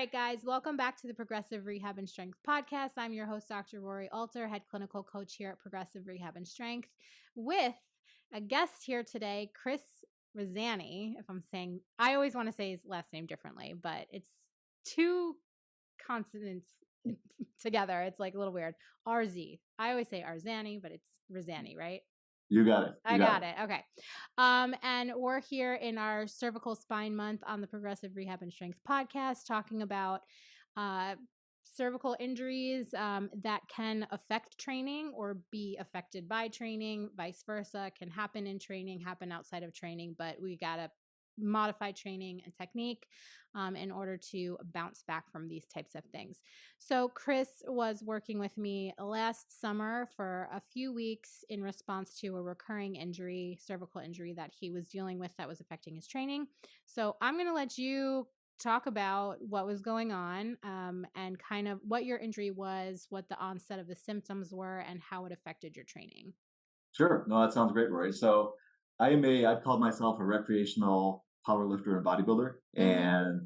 right, guys, welcome back to the Progressive Rehab and Strength podcast. I'm your host, Dr. Rory Alter, head clinical coach here at Progressive Rehab and Strength, with a guest here today, Chris Rzany. If I'm saying, I always want to say his last name differently, but it's two consonants together. It's like a little weird. RZ. I always say Rzany, but it's Rzany, right? You got it. I got it. Okay. And we're here in our cervical spine month on the Progressive Rehab and Strength podcast, talking about cervical injuries that can affect training or be affected by training, vice versa, can happen in training, happen outside of training, but we got to modify training and technique in order to bounce back from these types of things. So Chris was working with me last summer for a few weeks in response to a recurring injury, cervical injury that he was dealing with that was affecting his training. So I'm going to let you talk about what was going on and kind of what your injury was, what the onset of the symptoms were, and how it affected your training. Sure. No, that sounds great, Rory. So I've called myself a recreational powerlifter and bodybuilder, and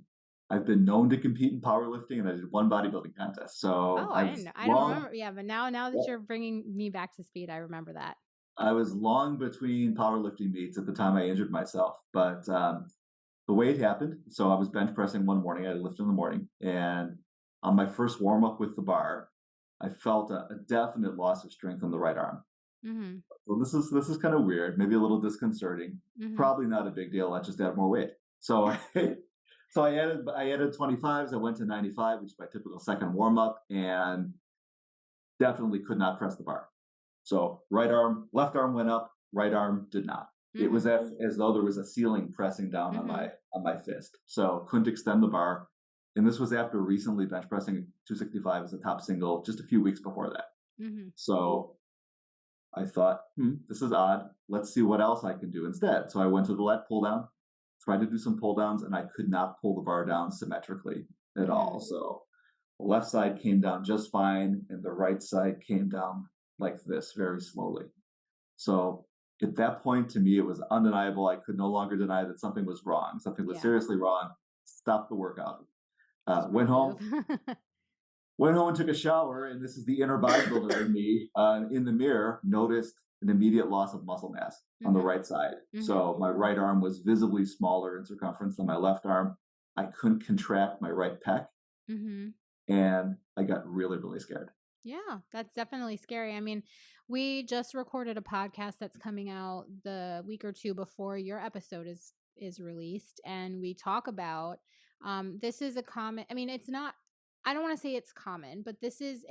I've been known to compete in powerlifting, and I did one bodybuilding contest. So I don't remember. Yeah, but now that you're bringing me back to speed, I remember that. I was long between powerlifting meets at the time I injured myself, but the way it happened, so I was bench pressing one morning. I lifted in the morning, and on my first warm up with the bar, I felt a definite loss of strength in the right arm. Mm-hmm. So this is kind of weird, maybe a little disconcerting. Mm-hmm. Probably not a big deal. I just add more weight. So I added 25s. I went to 95, which is my typical second warm up, and definitely could not press the bar. So left arm went up, right arm did not. Mm-hmm. It was as though there was a ceiling pressing down on my fist. So couldn't extend the bar. And this was after recently bench pressing 265 as a top single just a few weeks before that. Mm-hmm. So I thought, this is odd. Let's see what else I can do instead. So I went to the lat pull down, tried to do some pull downs, and I could not pull the bar down symmetrically at all. So the left side came down just fine, and the right side came down like this, very slowly. So at that point, to me, it was undeniable. I could no longer deny that something was wrong. Something was seriously wrong. Stopped the workout. Went home. Went home and took a shower, and this is the inner bodybuilder in me. In the mirror, noticed an immediate loss of muscle mass on the right side. Mm-hmm. So my right arm was visibly smaller in circumference than my left arm. I couldn't contract my right pec, and I got really, really scared. Yeah, that's definitely scary. I mean, we just recorded a podcast that's coming out the week or two before your episode is released, and we talk about this is a common. I mean, it's not. I don't want to say it's common, but this is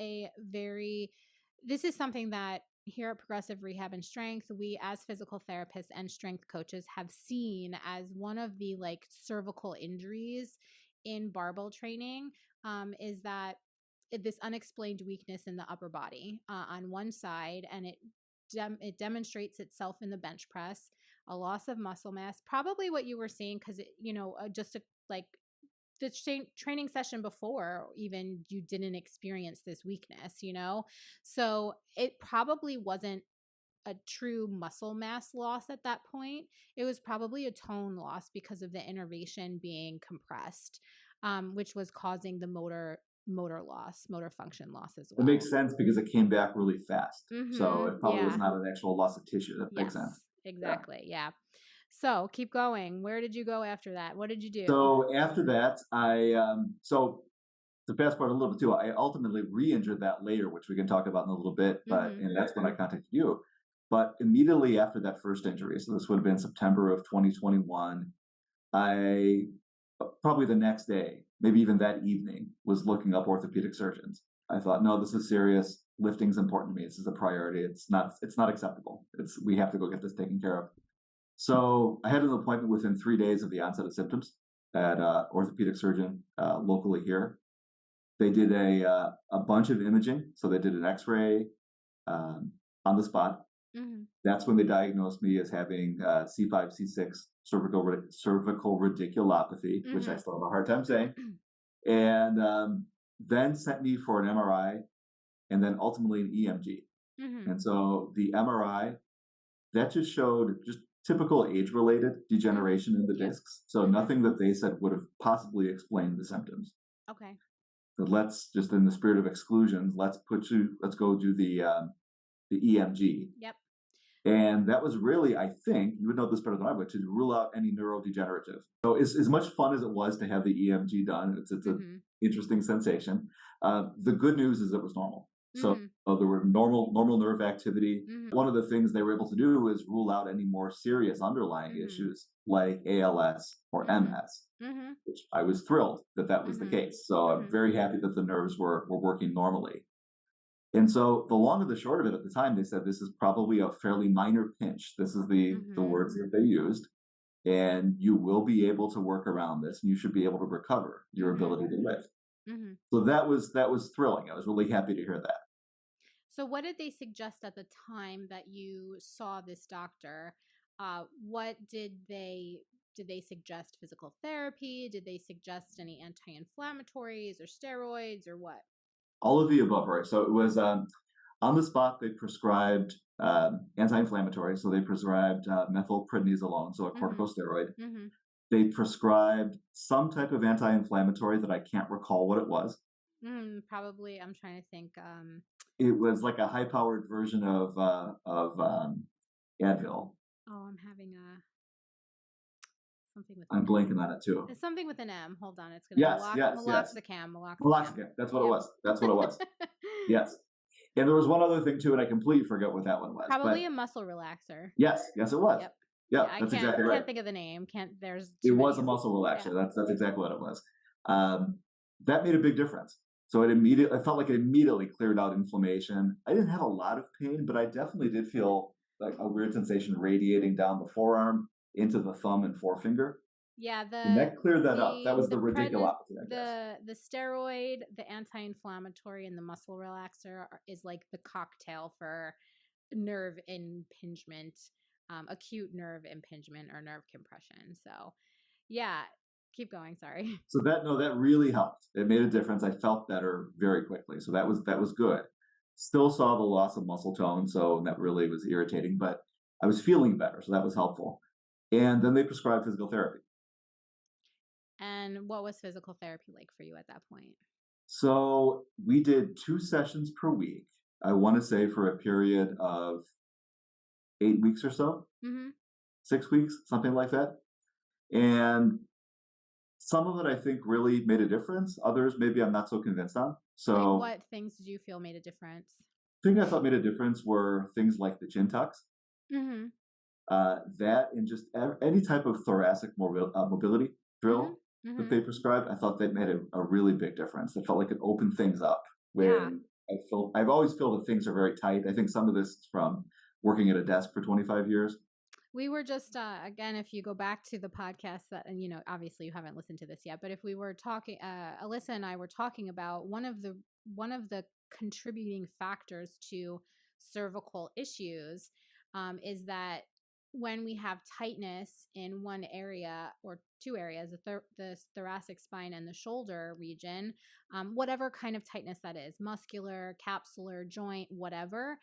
something that here at Progressive Rehab and Strength, we as physical therapists and strength coaches have seen as one of the cervical injuries in barbell training, is that this unexplained weakness in the upper body on one side, and it demonstrates itself in the bench press, a loss of muscle mass, probably what you were saying, because the training session before, even you didn't experience this weakness, so it probably wasn't a true muscle mass loss at that point. It was probably a tone loss because of the innervation being compressed, which was causing the motor function loss as well. It makes sense because it came back really fast. So it probably was not an actual loss of tissue. That makes sense. Exactly. Yeah. So keep going. Where did you go after that? What did you do? So after that, so to fast forward a little bit too, I ultimately re-injured that later, which we can talk about in a little bit, and that's when I contacted you. But immediately after that first injury, so this would have been September of 2021, I probably the next day, maybe even that evening, was looking up orthopedic surgeons. I thought, no, this is serious. Lifting's important to me. This is a priority. It's not acceptable. We have to go get this taken care of. So I had an appointment within 3 days of the onset of symptoms at an orthopedic surgeon locally here. They did a bunch of imaging. So they did an X-ray on the spot. Mm-hmm. That's when they diagnosed me as having C5, C6 cervical radiculopathy, which I still have a hard time saying, and then sent me for an MRI and then ultimately an EMG. Mm-hmm. And so the MRI, that just showed just typical age-related degeneration in the discs. So nothing that they said would have possibly explained the symptoms. Okay. So let's just, in the spirit of exclusions, let's go do the EMG. Yep. And that was really, I think, you would know this better than I would, to rule out any neurodegenerative. So as much fun as it was to have the EMG done, it's an Mm-hmm. interesting sensation. The good news is it was normal. So Mm-hmm. there were normal nerve activity. Mm-hmm. One of the things they were able to do is rule out any more serious underlying Mm-hmm. issues like ALS or Mm-hmm. MS, Mm-hmm. which I was thrilled that was the Mm-hmm. case. So I'm Mm-hmm. very happy that the nerves were working normally. And so the long and the short of it at the time, they said this is probably a fairly minor pinch. This is the Mm-hmm. words that they used, and you will be able to work around this, and you should be able to recover your Mm-hmm. ability to lift. Mm-hmm. So that was thrilling. I was really happy to hear that. So, what did they suggest at the time that you saw this doctor? What did they suggest? Physical therapy? Did they suggest any anti-inflammatories or steroids or what? All of the above, right? So it was on the spot. They prescribed anti-inflammatory, so they prescribed methylprednisolone, so a Mm-hmm. corticosteroid. Mm-hmm. They prescribed some type of anti-inflammatory that I can't recall what it was. Probably, I'm trying to think. It was like a high-powered version of Advil. Oh, I'm having a something with an I'm M. blanking on it too. It's something with an M. Hold on, it's gonna Yes, yes, yes. meloxicam. Meloxicam. That's what it Yep. was. That's what it was. Yes. And there was one other thing too, and I completely forget what that one was. Probably But a muscle relaxer. yes, it was. Yep. Yeah, Yep, that's exactly right. can't think of the name. Can't There's It too was many a of them. muscle Yeah. relaxer. That's exactly what it was. That made a big difference. So I felt like it immediately cleared out inflammation. I didn't have a lot of pain, but I definitely did feel like a weird sensation radiating down the forearm into the thumb and forefinger. Yeah, And that cleared that up. That was the radiculopathy, I guess. the steroid, the anti-inflammatory, and the muscle relaxer is like the cocktail for nerve impingement, acute nerve impingement or nerve compression. So, yeah, keep going. Sorry. So that really helped. It made a difference. I felt better very quickly. So that was good. Still saw the loss of muscle tone, so that really was irritating, but I was feeling better, so that was helpful. And then they prescribed physical therapy. And what was physical therapy like for you at that point? So we did 2 sessions per week. I want to say for a period of 8 weeks or so, Mm-hmm. 6 weeks, something like that. And some of it I think really made a difference. Others maybe I'm not so convinced on. Like, So what things did you feel made a difference? thing I thought made a difference were things like the chin tucks, Mm-hmm. that and just any type of thoracic mobility Mm-hmm. drill that Mm-hmm. they prescribed. I thought that made a really big difference. It felt like it opened things up Yeah. when I've always felt that things are very tight. I think some of this is from working at a desk for 25 years. We were just again, if you go back to the podcast that, and obviously you haven't listened to this yet, but if we were talking, Alyssa and I were talking about one of the contributing factors to cervical issues, is that when we have tightness in one area or two areas, the thoracic spine and the shoulder region, whatever kind of tightness that is, muscular, capsular, joint, whatever,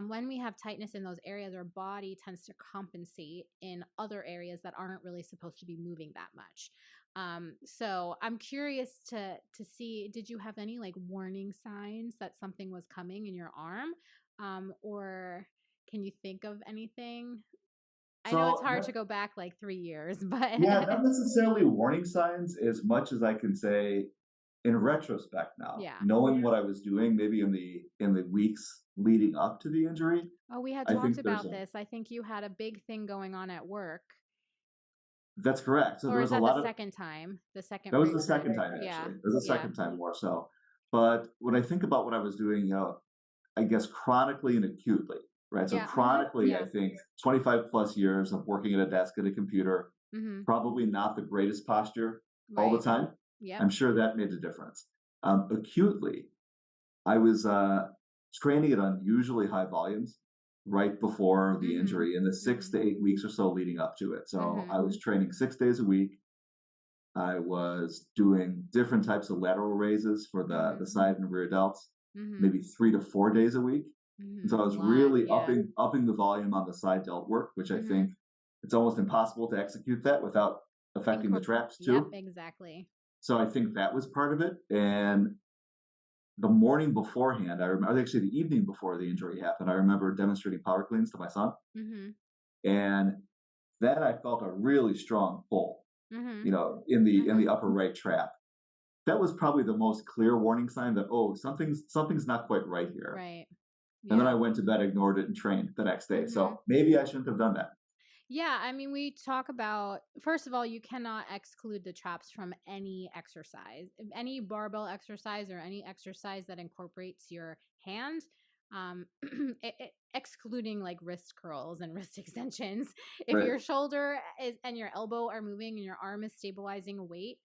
when we have tightness in those areas, our body tends to compensate in other areas that aren't really supposed to be moving that much. So I'm curious to see, did you have any like warning signs that something was coming in your arm, or can you think of anything? I know it's So hard to go back like 3 years, but yeah, not necessarily warning signs as much as I can say in retrospect now, yeah. knowing what I was doing maybe in the weeks leading up to the injury. Oh, we had I think talked there's about this. I think you had a big thing going on at work. that's correct. So there Or is was a that the lot of second time? The second that was the recurrence? second time Yeah. actually. It was the Yeah. second time more so. But when I think about what I was doing, I guess chronically and acutely, right? So Yeah. Mm-hmm. chronically, I Yeah. think 25 plus years of working at a desk at a computer, Mm-hmm. probably not the greatest posture all the Right. time. Yep. I'm sure that made a difference. Acutely, I was training at unusually high volumes right before the Mm-hmm. injury in the 6 to 8 weeks or so leading up to it. So Mm-hmm. I was training 6 days a week. I was doing different types of lateral raises for the side and rear delts, Mm-hmm. maybe 3 to 4 days a week. And Mm-hmm. so I That's a was lot. really Yeah. upping the volume on the side delt work, which I Mm-hmm. think it's almost impossible to execute that without affecting the traps Yep. too. Exactly. So I think that was part of it. And the morning beforehand, I remember actually the evening before the injury happened, I remember demonstrating power cleans to my son. Mm-hmm. And then I felt a really strong pull, Mm-hmm. in Mm-hmm. the upper right trap. That was probably the most clear warning sign that, oh, something's not quite right here. Right. And then Yeah. I went to bed, ignored it, and trained the next day. Mm-hmm. So maybe I shouldn't have done that. Yeah, I mean, we talk about, first of all, you cannot exclude the traps from any exercise, any barbell exercise or any exercise that incorporates your hand, excluding like wrist curls and wrist extensions. If Right. your shoulder is and your elbow are moving and your arm is stabilizing a weight,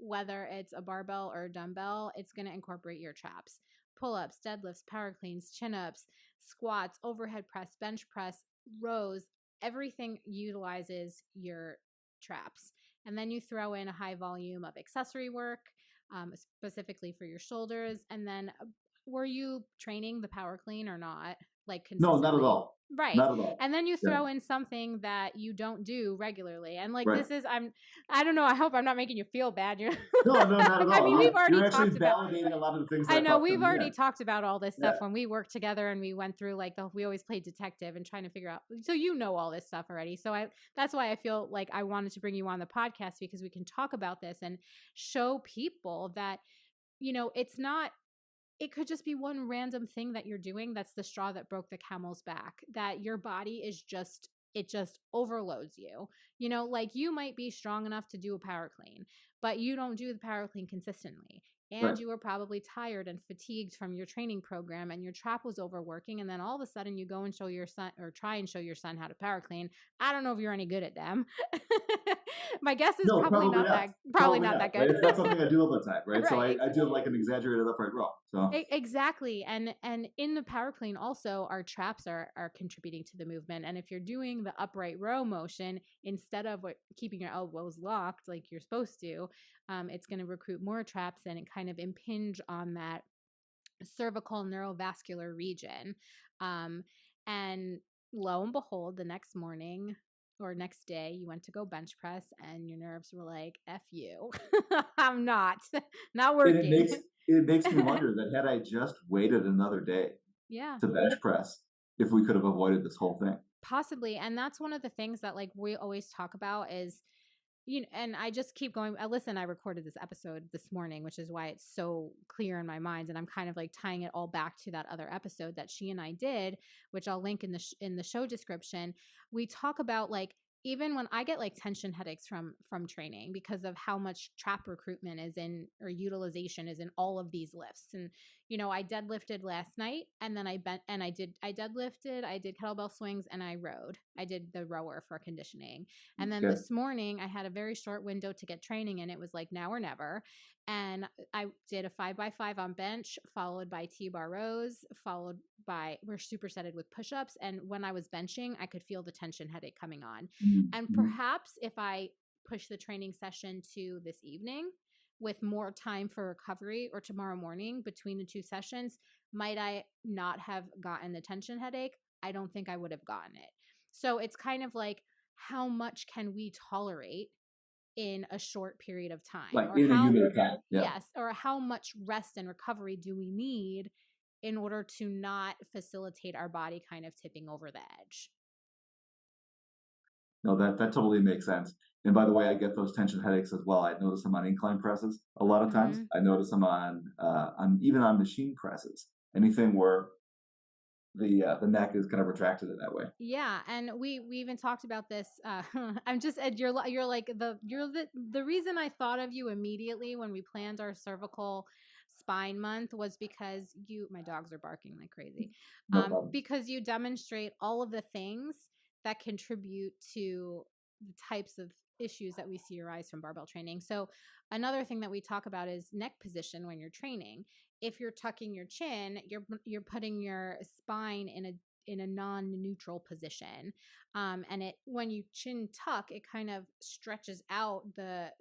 whether it's a barbell or a dumbbell, it's going to incorporate your traps. Pull ups, deadlifts, power cleans, chin ups, squats, overhead press, bench press, rows, everything utilizes your traps. And then you throw in a high volume of accessory work, specifically for your shoulders. And then were you training the power clean or not? Like No, not at consistently? all. Right. Not at all. And then you Yeah. throw in something that you don't do regularly. And like Right. this is I don't know, I hope I'm not making you feel bad. You're No, no, not at I all. mean, we've already You're actually talked about validating a lot of the things that I I know thought we've coming already in. talked about all this Yeah. stuff when we worked together and we went through like we always played detective and trying to figure out. So you know all this stuff already. So that's why I feel like I wanted to bring you on the podcast because we can talk about this and show people that it's not it could just be one random thing that you're doing that's the straw that broke the camel's back, that your body is just it just overloads you. Like you might be strong enough to do a power clean, but you don't do the power clean consistently. And Right. you were probably tired and fatigued from your training program and your trap was overworking. And then all of a sudden you go and show your son or try and show your son how to power clean. I don't know if you're any good at them. My guess is No, probably probably not not. that probably Probably not not. that Right. good. It's not something I do all the time. Right. So Right. I do have like an exaggerated upright row. So Exactly. And in the power clean also our traps are contributing to the movement. And if you're doing the upright row motion instead of keeping your elbows locked like you're supposed to, it's going to recruit more traps and it kind of impinge on that cervical neurovascular region. Um, and lo and behold, the next morning or next day, you went to go bench press and your nerves were like, F you. I'm not and it working. makes me wonder that had I just waited another day Yeah. to bench press, if we could have avoided this whole thing. Possibly. And that's one of the things that like we always talk about is and I just keep going. Listen, I recorded this episode this morning, which is why it's so clear in my mind, and I'm kind of like tying it all back to that other episode that she and I did, which I'll link in the show description. We talk about like even when I get like tension headaches from training because of how much trap recruitment is in or utilization is in all of these lifts. And I deadlifted last night and then I bent and I deadlifted, I did kettlebell swings and I rode. I did the rower for conditioning. And then Okay. this morning I had a very short window to get training and it was like now or never. And I did a 5x5 on bench, followed by T-bar rows, followed by we're supersetted with push-ups. And when I was benching, I could feel the tension headache coming on. And Mm-hmm. perhaps if I push the training session to this evening with more time for recovery or tomorrow morning between the two sessions, might I not have gotten the tension headache? I don't think I would have gotten it. So it's kind of like how much can we tolerate in a short period of time, Like or in a how unit of time. Yeah. yes, or how much rest and recovery do we need in order to not facilitate our body kind of tipping over the edge. No, that totally makes sense. And by the way, I get those tension headaches as well. I notice them on incline presses a lot of times. Mhm. I notice them on even on machine presses. Anything where the neck is kind of retracted in that way. Yeah, and we even talked about this. I'm just Ed, you're like the reason I thought of you immediately when we planned our cervical spine month was because my dogs are barking like crazy, No problem. because you demonstrate all of the things that contribute to the types of issues that we see arise from barbell training. So another thing that we talk about is neck position when you're training. If you're tucking your chin, you're putting your spine in a non-neutral position, and it when you chin tuck, it kind of stretches out the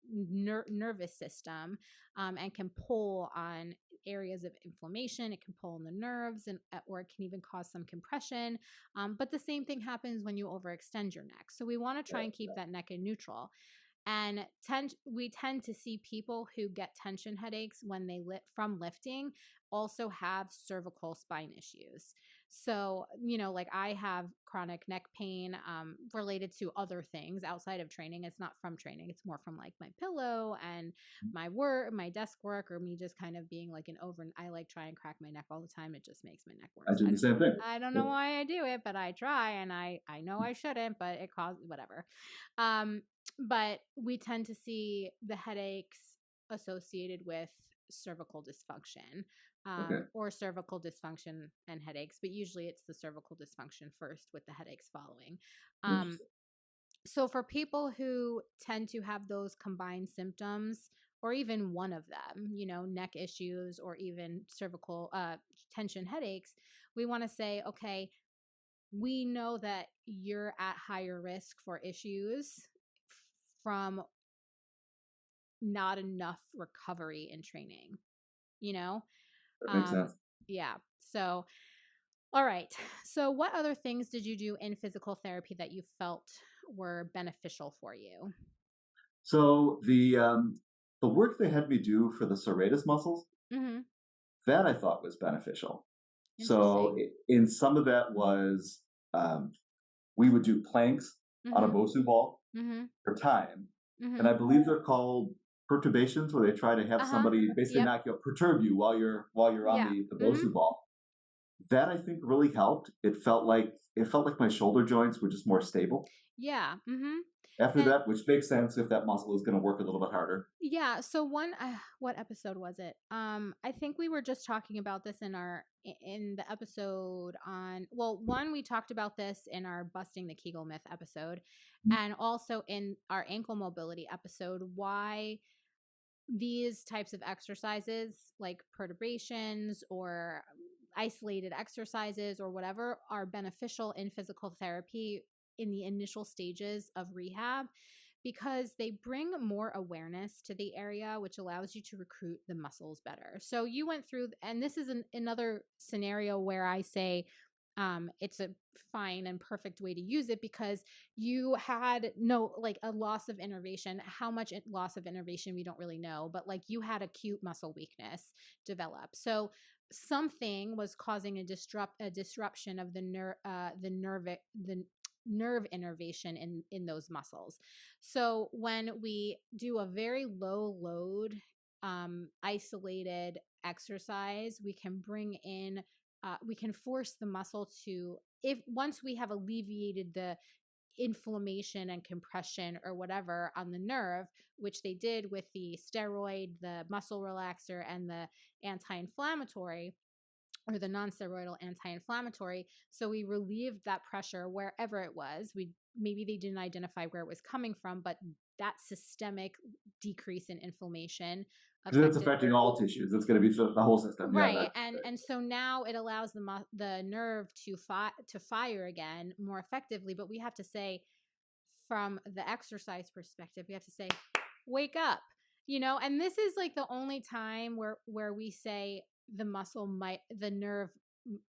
nervous system, and can pull on areas of inflammation. It can pull on the nerves, and or it can even cause some compression. But the same thing happens when you overextend your neck. So we want to try and keep that neck in neutral. And we tend to see people who get tension headaches when they from lifting also have cervical spine issues. So, like I have chronic neck pain related to other things outside of training. It's not from training. It's more from like my pillow and my work, my desk work, or me just kind of being like I like try and crack my neck all the time. It just makes my neck I worse. do the same thing. I don't know why I do it, but I try, and I know I shouldn't, but it causes whatever. But we tend to see the headaches associated with cervical dysfunction, Okay. or cervical dysfunction and headaches, but usually it's the cervical dysfunction first with the headaches following. Interesting. So for people who tend to have those combined symptoms, or even one of them, neck issues or even cervical tension headaches, we want to say, okay, we know that you're at higher risk for issues from not enough recovery and training, you know? That makes Um, sense. yeah. So, all right. So, what other things did you do in physical therapy that you felt were beneficial for you? So the work they had me do for the serratus muscles, Mm-hmm. that I thought was beneficial. So Interesting. in some of that was um, we would do planks on a Mm-hmm. Bosu ball Mm-hmm. for time, and Mm-hmm. I believe they're called perturbations, where they try to have Uh-huh. somebody basically Yep. knock you out, perturb you while you're on Yeah. the Mm-hmm. Bosu ball. That I think really helped. It felt like my shoulder joints were just more stable Yeah. Mm-hmm. after And that, which makes sense if that muscle is going to work a little bit harder. yeah, so what episode was it? I think we were just talking about this in the episode on, well, one, we talked about this in our busting the Kegel myth episode, and also in our ankle mobility episode, why these types of exercises like perturbations or isolated exercises or whatever are beneficial in physical therapy in the initial stages of rehab, because they bring more awareness to the area, which allows you to recruit the muscles better. So you went through, and this is another scenario where I say it's a fine and perfect way to use it, because you had no, like, a loss of innervation. How much loss of innervation we don't really know, but like you had acute muscle weakness develop. So something was causing a disruption of the nerve innervation in those muscles. So when we do a very low load isolated exercise, we can bring in we can force the muscle to, if once we have alleviated the inflammation and compression or whatever on the nerve, which they did with the steroid, the muscle relaxer, and the anti-inflammatory, or the non-steroidal anti-inflammatory. So we relieved that pressure wherever it was. Maybe they didn't identify where it was coming from, but that systemic decrease in inflammation Because it's affected. affecting all tissues. It's going to be the whole system. Yeah, Right. that's And so now it allows the nerve to fire again more effectively, but we have to say, from the exercise perspective, we have to say, wake up. And this is like the only time where we say the nerve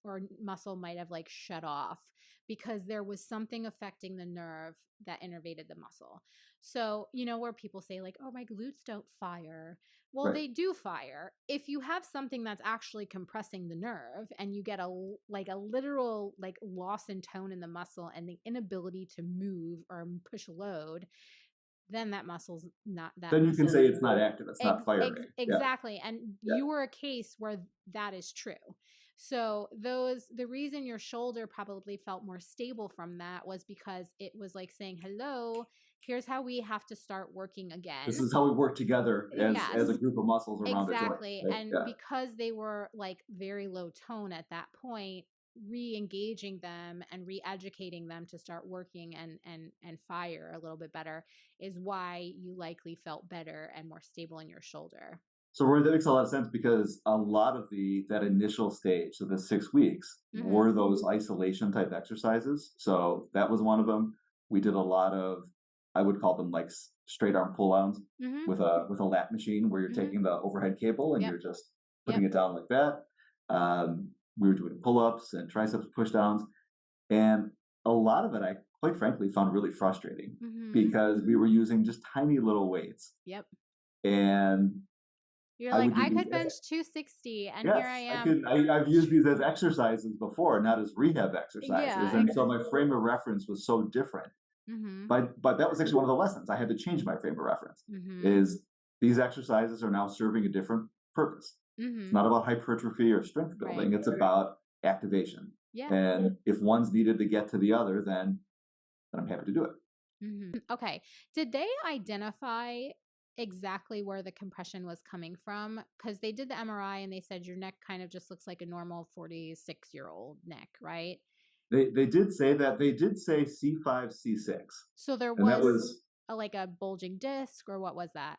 or muscle might have like shut off, because there was something affecting the nerve that innervated the muscle. So, where people say like, oh, my glutes don't fire. Well, right. they do fire. If you have something that's actually compressing the nerve, and you get a literal like loss in tone in the muscle and the inability to move or push load, then that muscle's not that Then you can muscle. say it's not active. It's not firing. Yeah, Exactly. And yeah. you were a case where that is true. So the reason your shoulder probably felt more stable from that was because it was like saying, hello, here's how we have to start working This again. is how we work together as a Yes, group of muscles around a joint. exactly. Right? And Yeah. because they were like very low tone at that point, re-engaging them and re-educating them to start working and fire a little bit better is why you likely felt better and more stable in your shoulder. So Rory, that makes a lot of sense, because a lot of that initial stage, so the 6 weeks, Mm-hmm. were those isolation type exercises. So that was one of them. We did a lot of, I would call them like straight arm pull downs Mm-hmm. with a lat machine, where you're Mm-hmm. taking the overhead cable and Yep. you're just Yep. putting it down like that. We were doing pull ups and triceps push downs, and a lot of it I quite frankly, found really frustrating Mhm. because we were using just tiny little weights. Yep. And You're I like, would do "I these could bench 260, and here I yes, am." I've used these as exercises before, not as rehab exercises, Yeah, and so my frame of reference was so different. Mhm. But that was actually one of the lessons. I had to change my frame of reference, Mhm. is these exercises are now serving a different purpose. It's Mhm. not about hypertrophy or strength Right. building, it's about activation. Yeah. And if one's needed to get to the other, then I'm happy to do it. Mhm. Okay. Did they identify exactly where the compression was coming from? Because they did the MRI and they said your neck kind of just looks like a normal 46-year-old neck, right? They did say that. They did say C5, C6, So there and that was was, like a bulging disc, or what was that?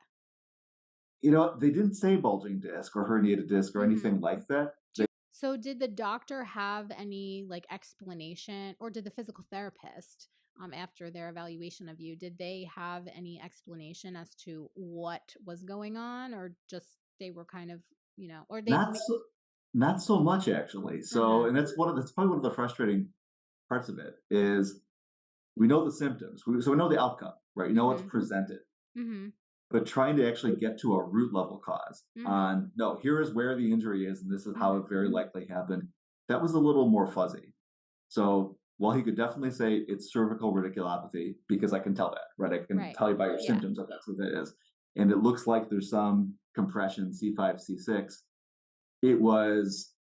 they didn't say bulging disc or herniated disc or Mhm. anything like that. So did the doctor have any like explanation, or did the physical therapist, after their evaluation of you, did they have any explanation as to what was going on, or just they were kind of, or they Not so not so much actually. So, uh-huh. and that's probably one of the frustrating parts of it is we know the symptoms. So we know the outcome, right? You know what's Mhm. presented, Mhm. but trying to actually get to a root level cause Mhm. on no, here is where the injury is, and this is how Mhm. it very likely happened. That was a little more fuzzy. So while he could definitely say it's cervical radiculopathy, because I can tell that, right? I can Right. tell you by your Yeah. symptoms that that's what it is. And it looks like there's some compression, C5, C6. It was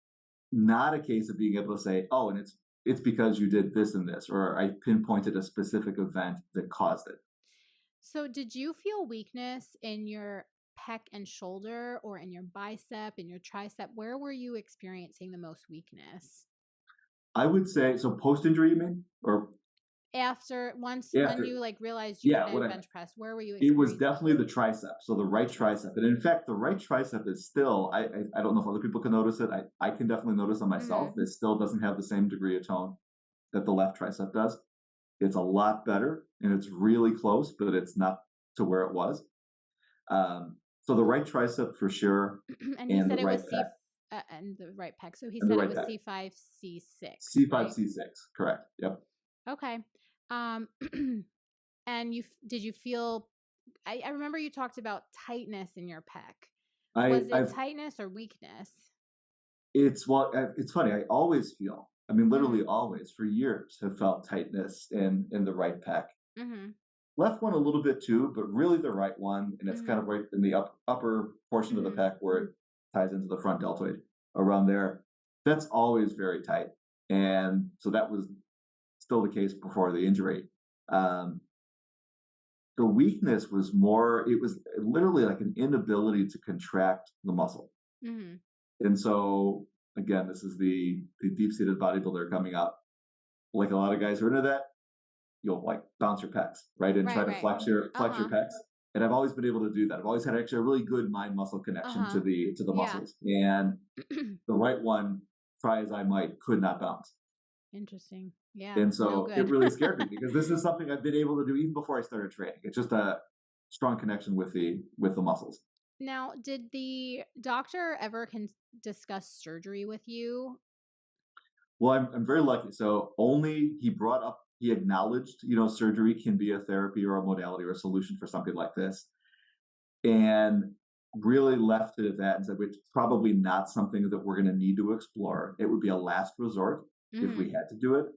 not a case of being able to say, oh, and it's because you did this and this, or I pinpointed a specific event that caused it. So did you feel weakness in your pec and shoulder, or in your bicep and your tricep? Where were you experiencing the most weakness? I would say so post injury, you mean? Or After once when after you like realized you yeah, couldn't bench press, where were you it was experiencing definitely the tricep. So the the right tricep? tricep. And in fact, the right tricep is still, I don't know if other people can notice it. I can definitely notice on myself. Mhm. It still doesn't have the same degree of tone that the left tricep does. It's a lot better and it's really close, but it's not to where it was. So the right tricep for sure, And he and said the it right was pec, and the right pec. So he and the said it right was pec. C5, C6, C5, right? C6, correct. Yep. Okay. Um and did you feel, I remember you talked about tightness in your pec. Was it I've tightness or weakness? it's funny. I always feel, I mean, literally Mhm. always for years have felt tightness in the right pec. Mhm. Left one a little bit too, but really the right one, and it's kind of Mhm. right in the upper portion of the Mhm. pec where it ties into the front deltoid around there. That's always very tight, and so that was still the case before the injury. Um, the weakness was more, it was literally like an inability to contract the muscle. Mhm. And so again, this is the deep-seated bodybuilder coming up. Like a lot of guys who are into that, you'll like bounce your pecs, right? And try Right, to right. flex your Uh-huh. pecs. And I've always been able to do that. I've always had actually a really good mind muscle connection Uh-huh. to the Yeah. muscles. And the right one, try as I might, could not bounce. Interesting. Yeah, And no so it good. really scared me because this is something I've been able to do even before I started training. It's just a strong connection with the muscles. Now, did the doctor ever discuss surgery with you? Well, I'm very lucky. So only he brought up, he acknowledged, surgery can be a therapy or a modality or a solution for something like this, and really left it at that and said it's probably not something that we're going to need to explore. It would be a last resort if we Mhm. had to do it.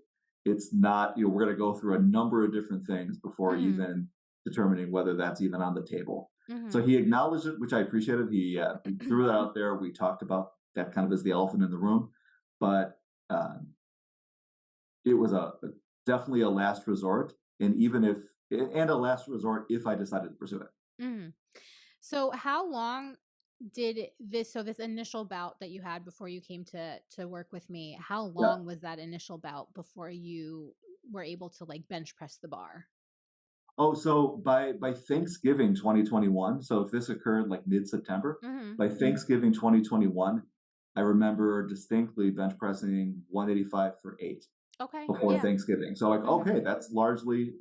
It's not, we're going to go through a number of different things before Mhm. even determining whether that's even on the table. So Mhm. he acknowledged it, which I appreciated. He threw it out there. We talked about that kind of as the elephant in the room, but um, it was definitely a last resort, and even if and a last resort if I decided to pursue it. Mhm. So how long did this initial bout that you had before you came to work with me, how Yeah. long was that initial bout before you were able to like bench press the bar? Oh, so by Thanksgiving 2021, so if this occurred like mid-September, Mhm. by Thanksgiving 2021, I remember distinctly bench pressing 185 for 8 Okay. before Yeah. Thanksgiving. So like, Mhm. okay, it's And largely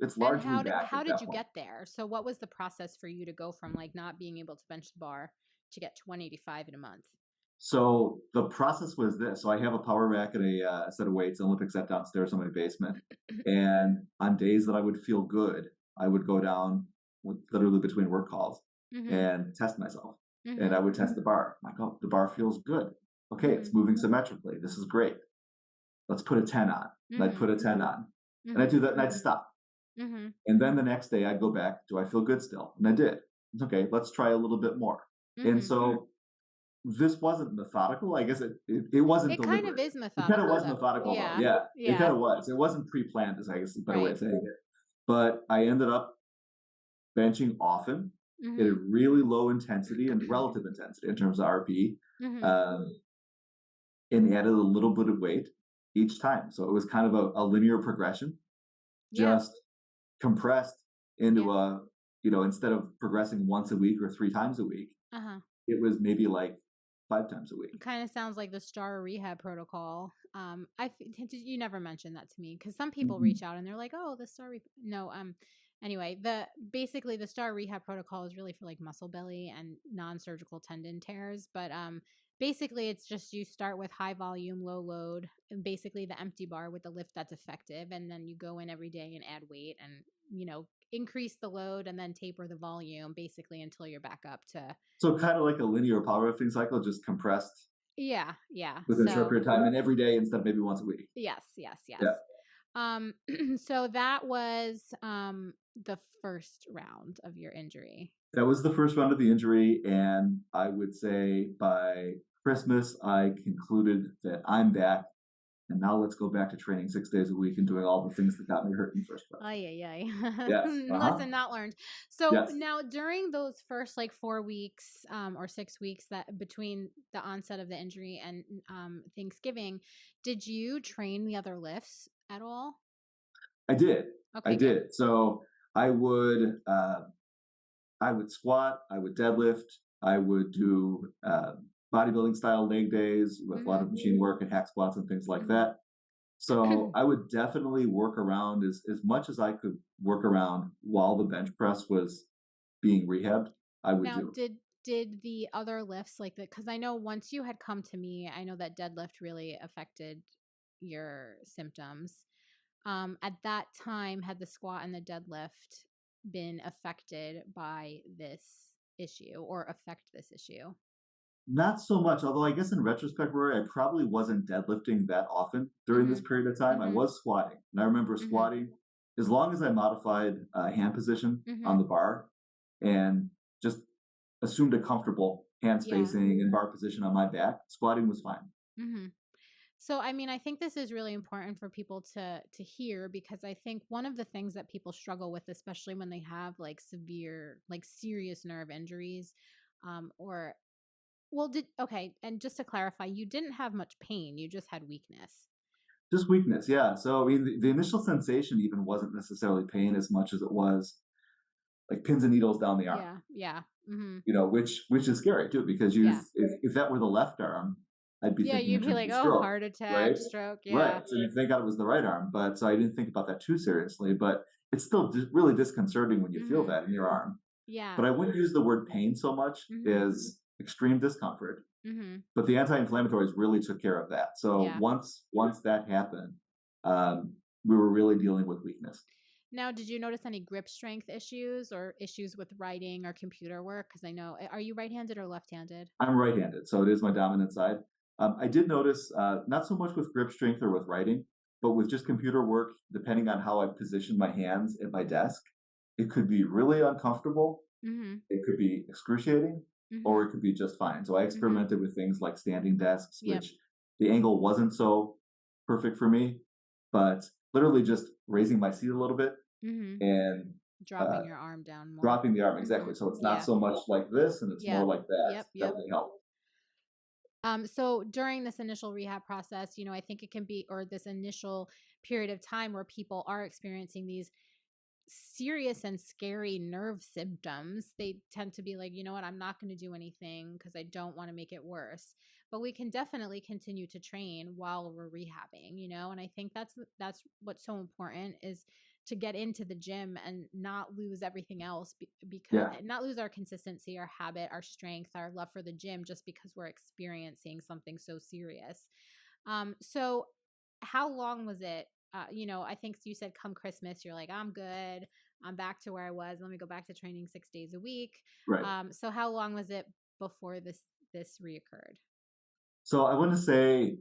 back how at did that you point. get there? So what was the process for you to go from like not being able to bench the bar to get to 185 in a month? So the process was this. So I have a power rack and a set of weights, an Olympic set downstairs in my basement. And on days that I would feel good, I would go down literally between work calls Mhm. and test myself. And I Mhm. would test the bar. I'm like, oh, the bar feels good. Okay, it's Mhm. moving symmetrically. This is great. Let's put a 10 on. And I'd put Mhm. a 10 on. And I'd Mhm. do that and I'd stop. Mhm. And then the next day I'd go back. Do I feel good still? And I did. It's okay. Let's try a little bit more. And Mhm. so this wasn't methodical. I guess it wasn't It kind of deliberate. is It kind of methodical was though. methodical though. Yeah. Yeah, it kind Yeah. of was. It wasn't pre-planned, is I guess a better way Right. of saying it. But I ended up benching often at a Mhm. really low intensity and relative intensity in terms of RP, Mhm. um, and added a little bit of weight each time. So it was kind of a linear progression, Yeah. just compressed Yeah. into instead of progressing once a week or 3 times a week, Uh-huh. it was maybe like 5 times a week. It kind of sounds like the STAR rehab protocol. You never mentioned that to me because some people Mhm. reach out and they're like, "Oh, the STAR." No, anyway, the basically the STAR rehab protocol is really for like muscle belly and non-surgical tendon tears, but basically it's just you start with high volume, low load, and basically the empty bar with the lift that's effective, and then you go in every day and add weight and increase the load and then taper the volume basically until you're back up to. So kind of like a linear powerlifting cycle, just compressed Yeah, yeah. within a short So period of time, and every day instead of maybe once a week. yes, yes, yes. Yeah, Um, so that was the first round of your injury. that was the first round of the injury, and I would say by Christmas I concluded that I'm back, and now let's go back to training 6 days a week and doing all the things that got me hurt in the first place. Ay, ay, ay. Yes. Uh huh. Lesson not learned. So Yes. now during those first like 4 weeks or 6 weeks that between the onset of the injury and Thanksgiving, did you train the other lifts at all? I did. I Okay, good. did. So I would uh, I would squat, I would deadlift, I would do bodybuilding style leg days with a lot Mm-hmm. of machine work and hack squats and things like Mm-hmm. that. So I would definitely work around as much as I could work around while the bench press was being rehabbed. I would Now, do. did the other lifts like that? Because I know once you had come to me, I know that deadlift really affected your symptoms. At that time, had the squat and the deadlift been affected by this issue or affect this issue? Not so much, although I guess in retrospect, Rory, I probably wasn't deadlifting that often during this Mm-hmm. period of time. I Mm-hmm. was squatting, and I remember Mm-hmm. squatting as long as I modified hand position Mm-hmm. on the bar and just assumed a comfortable hand Yeah. spacing and bar position on my back. Squatting was fine. Mm-hmm. So, I mean, I think this is really important for people to hear because I think one of the things that people struggle with, especially when they have like severe, like serious nerve injuries, or well, did okay. And just to clarify, you didn't have much pain; you just had weakness. Just weakness, yeah. So I mean, the initial sensation even wasn't necessarily pain as much as it was like pins and needles down the arm. Yeah, yeah, mm-hmm. Which is scary too, because Yeah, if that were the left arm, I'd be yeah. thinking in You'd be terms like, of oh, stroke, heart attack, right? stroke. Yeah, Right. And thank God it was the right arm, but so I didn't think about that too seriously. But it's still really disconcerting when you feel mm-hmm. that in your arm. Yeah, But I wouldn't use the word pain so much mm-hmm. as extreme discomfort. Mm-hmm. But the anti-inflammatories really took care of that. So Yeah. once that happened, we were really dealing with weakness. Now, did you notice any grip strength issues or issues with writing or computer work? Because I know, are you right-handed or left-handed? I'm right-handed, so it is my dominant side. I did notice, not so much with grip strength or with writing, but with just computer work, depending on how I position my hands at my desk, it could be really uncomfortable, Mm-hmm. it could be excruciating, or Mm-hmm. it could be just fine. So I Mm-hmm. experimented with things like standing desks, Yep. which the angle wasn't so perfect for me, but literally just raising my seat a little bit Mm-hmm. and uh, Dropping your arm down more. dropping the arm Mm-hmm. exactly. So it's not Yeah. so much like this, and it's more Yeah. like that. Yep. Yep. Definitely helped. So during this initial rehab process, I think it can be, or this initial period of time where people are experiencing these serious and scary nerve symptoms, they tend to be like, you know what, I'm not going to do anything because I don't want to make it worse. But we can definitely continue to train while we're rehabbing, and I think that's what's so important is to get into the gym and not lose everything else because Yeah. not lose our consistency, our habit, our strength, our love for the gym just because we're experiencing something so serious. So how long was it? I think you said come Christmas, you're like, I'm good. I'm back to where I was. Let me go back to training 6 days a week. Right. So how long was it before this reoccurred? So I want to say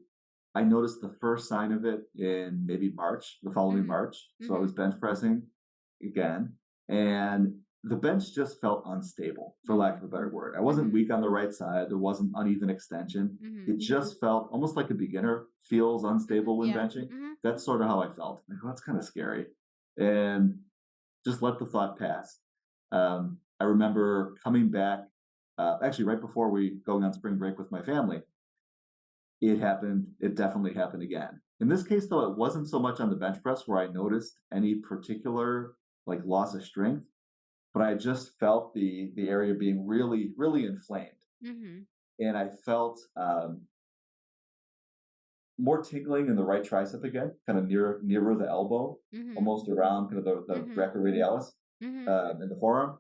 I noticed the first sign of it in maybe March, the following Mm-hmm. March. So I Mm-hmm. was bench pressing again, and the bench just felt unstable, for lack Mm-hmm. of a better word. I wasn't Mm-hmm. weak on the right side. There wasn't uneven extension. Mm-hmm. It just felt almost like a beginner feels Mm-hmm. unstable when Yeah. benching. Mm-hmm. That's sort of how I felt. Like, oh, that's kind of scary. And just let the thought pass. I remember coming back, actually right before we going on spring break with my family. It happened. It definitely happened again. In this case, though, it wasn't so much on the bench press where I noticed any particular like loss of strength, but I just felt the area being really, really inflamed, Mm-hmm. and I felt more tingling in the right tricep again, kind of nearer the elbow, Mm-hmm. almost around kind of the Mm-hmm. brachioradialis Mm-hmm. in the forearm.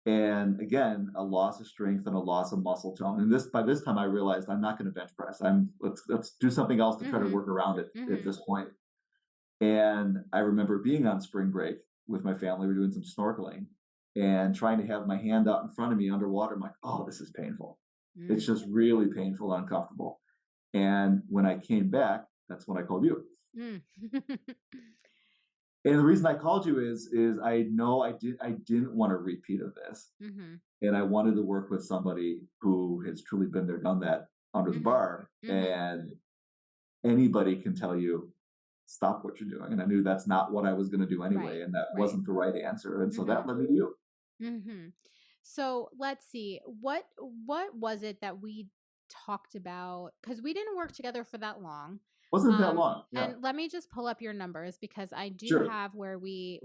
And again, a loss of strength and a loss of muscle tone. And by this time, I realized I'm not going to bench press. Let's do something else to try to Mm-hmm. work around it at Mm-hmm. this point. And I remember being on spring break with my family. We're doing some snorkeling and trying to have my hand out in front of me underwater. I'm like, oh, this is painful. It's just really painful and uncomfortable. And when I came back, that's when I called you. Mm. And the reason I called you is I know I didn't want a repeat of this. Mm-hmm. And I wanted to work with somebody who has truly been there, done that under the Mm-hmm. bar. Mm-hmm. And anybody can tell you, stop what you're doing. And I knew that's not what I was going to do Right. anyway. And that Right. wasn't the right answer. And so Mm-hmm. that led me to you. Mm-hmm. So let's see. What was it that we talked about? Because we didn't work together for that long. Wasn't that long. Yeah. And let me just pull up your numbers because I do Sure. have where we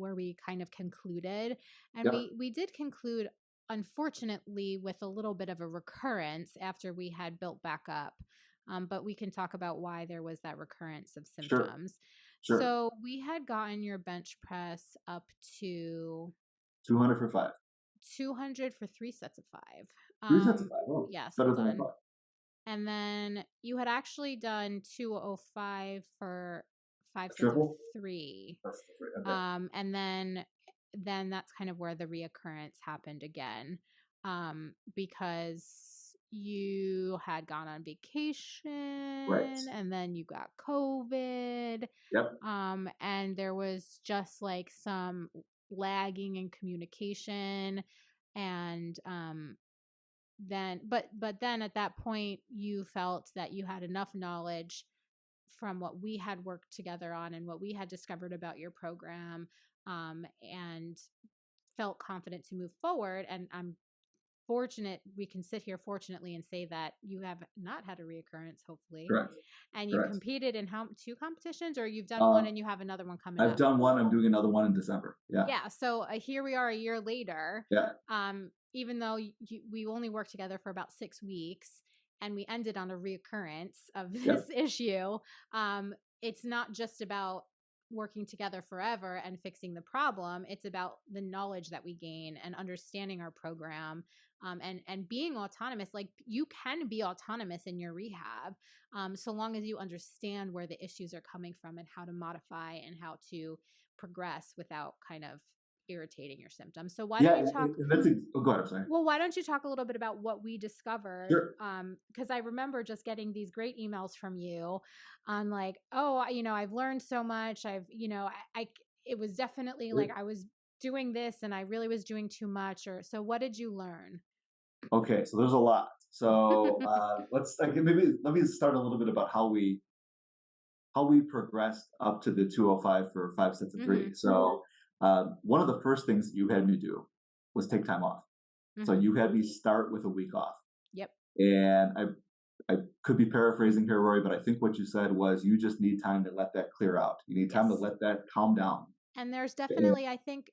kind of concluded. And Yep. we did conclude, unfortunately, with a little bit of a recurrence after we had built back up. But we can talk about why there was that recurrence of Sure. symptoms. Sure. So we had gotten your bench press up to 200 for 5. 200 for 3 sets of 5. 3 sets of 5. Oh, Yes, better hold than I on. thought. And then you had actually done 205 for five A sets of triple? 3. That's the 3. Okay. And then that's kind of where the reoccurrence happened again. Because you had gone on vacation Right. and then you got COVID. Yep. And there was just like some lagging in communication and then at that point you felt that you had enough knowledge from what we had worked together on and what we had discovered about your program, and felt confident to move forward. And I'm fortunate we can sit here fortunately and say that you have not had a reoccurrence, hopefully, Correct. and you've Correct. competed in how 2 competitions, or you've done one Uh, and you have another one coming I've up. done one. I'm doing another one in December. Yeah. Yeah, so here we are a year later. Yeah. Even though we only worked together for about 6 weeks and we ended on a reoccurrence of this Yep. issue, it's not just about working together forever and fixing the problem. It's about the knowledge that we gain and understanding our program, and being autonomous. Like, you can be autonomous in your rehab, so long as you understand where the issues are coming from and how to modify and how to progress without kind of irritating your symptoms. So why don't Yeah. you talk And oh, go ahead. I'm sorry. well, why don't you talk a little bit about what we discovered? Sure. Because I remember just getting these great emails from you on like, oh, I've learned so much. It was definitely like Great. I was doing this and I really was doing too much. Or so what did you learn? Okay. So there's a lot. So maybe let me start a little bit about how we progressed up to the 205 for 5 sets of 3. Mm-hmm. So one of the first things you had me do was take time off. So Mm-hmm. you had me start with a week off. Yep. And I could be paraphrasing here, Rory, but I think what you said was you just need time to let that clear out. You need time to Yes. let that calm down. And there's And definitely, I think,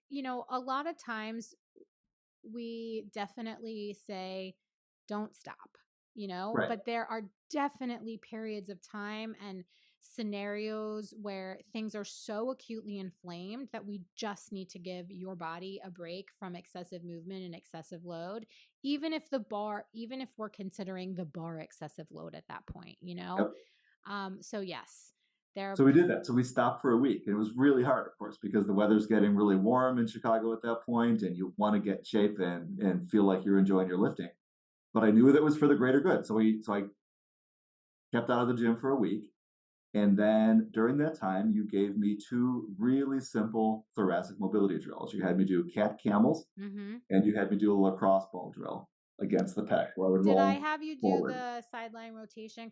a lot of times we definitely say, don't stop, right. but there are definitely periods of time and scenarios where things are so acutely inflamed that we just need to give your body a break from excessive movement and excessive load, even if we're considering the bar excessive load at that point, Yep. So yes, there. So we did that. So we stopped for a week. And it was really hard, of course, because the weather's getting really warm in Chicago at that point, and you want to get in shape and feel like you're enjoying your lifting. But I knew that was for the greater good. So I kept out of the gym for a week. And then during that time, you gave me 2 really simple thoracic mobility drills. You had me do cat camels, and you had me do a lacrosse ball drill against the pec, where I would Did I roll have you do forward. the sideline rotation?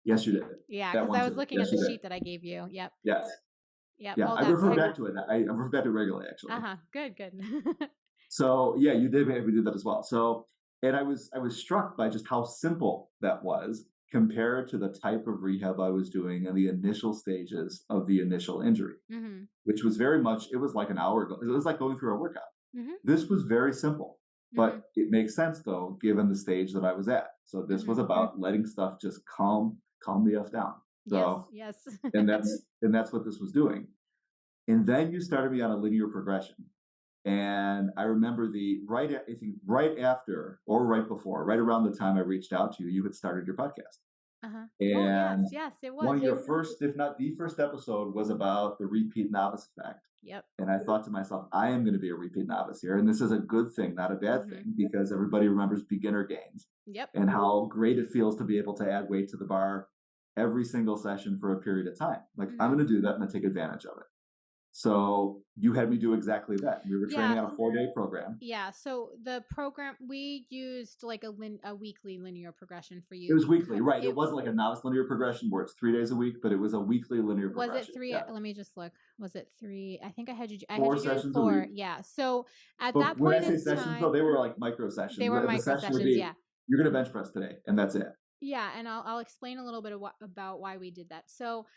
Yes, you did. Yeah, That because I one was too. looking Yes, at the you did. sheet that I gave you. Yep. Yes. Yep. Yeah, Oh, I that's refer good. back to it. I refer back to it regularly, actually. Good. So yeah, you did make me do that as well. So, and I was struck by just how simple that was compared to the type of rehab I was doing in the initial stages of the initial injury, which was very much, it was like an hour ago. It was like going through a workout. This was very simple, but it makes sense though, given the stage that I was at. So this was about letting stuff just calm the F down. So, yes. and that's what this was doing. And then you started me on a linear progression. And I remember right after or right before, right around the time I reached out to you, you had started your podcast. And yes, it was. one of your first, if not the first episode, was about the repeat novice effect. Yep. And I thought to myself, I am going to be a repeat novice here. And this is a good thing, not a bad thing, because everybody remembers beginner gains. Yep. And how great it feels to be able to add weight to the bar every single session for a period of time. Like, I'm going to do that and I take advantage of it. So you had me do exactly that. We were training on a 4-day program. Yeah. So the program, we used like a weekly linear progression for you. It was weekly, right? It wasn't like a novice linear progression where it's 3 days a week, but it was a weekly linear progression. Was it 3? Yeah. Let me just look. Was it 3? I think I had you 4 sessions 4. a week. Yeah. So at but that when point I say in sessions, time, though, they were like micro sessions. They were the micro session sessions. Would be, yeah. You're going to bench press today, and that's it. Yeah, and I'll explain a little bit about why we did that. So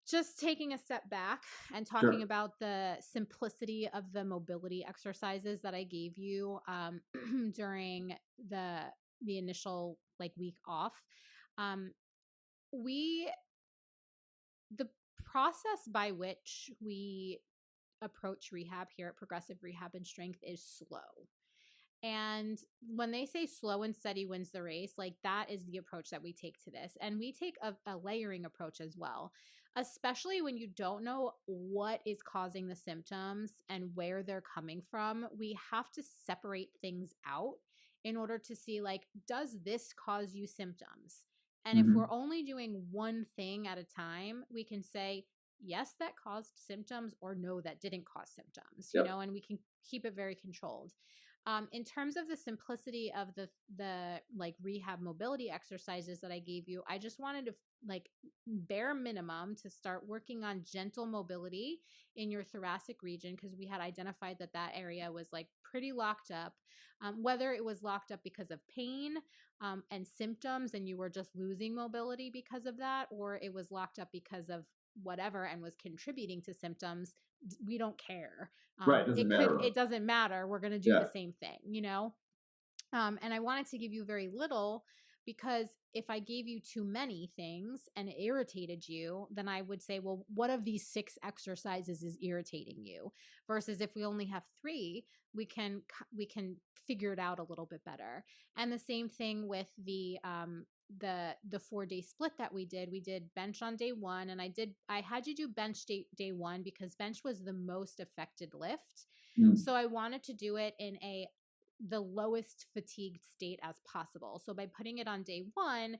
just taking a step back and talking about the simplicity of the mobility exercises that I gave you during the initial like week off. The process by which we approach rehab here at Progressive Rehab and Strength is slow. And when they say slow and steady wins the race, like that is the approach that we take to this. And we take a layering approach as well, especially when you don't know what is causing the symptoms and where they're coming from. We have to separate things out in order to see, like, does this cause you symptoms? And if we're only doing one thing at a time, we can say, yes, that caused symptoms, or no, that didn't cause symptoms, and we can keep it very controlled. In terms of the simplicity of the like rehab mobility exercises that I gave you, I just wanted to like bare minimum to start working on gentle mobility in your thoracic region, because we had identified that area was like pretty locked up, whether it was locked up because of pain and symptoms and you were just losing mobility because of that, or it was locked up because of whatever and was contributing to symptoms. We don't care. Right. It doesn't matter. We're going to do the same thing, and I wanted to give you very little, because if I gave you too many things and it irritated you, then I would say, well, what of these 6 exercises is irritating you? Versus if we only have 3, we can figure it out a little bit better. And the same thing with the 4-day split that we did bench on day 1, and I had you do bench day 1 because bench was the most affected lift. So I wanted to do it in the lowest fatigued state as possible. So by putting it on day 1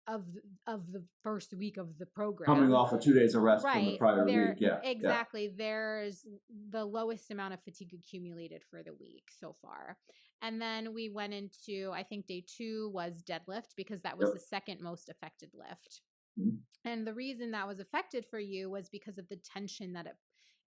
of the first week of the program, coming off of 2 days of rest from the prior week. Exactly. There's the lowest amount of fatigue accumulated for the week so far. And then we went into, I think day 2 was deadlift, because that was the second most affected lift. And the reason that was affected for you was because of the tension that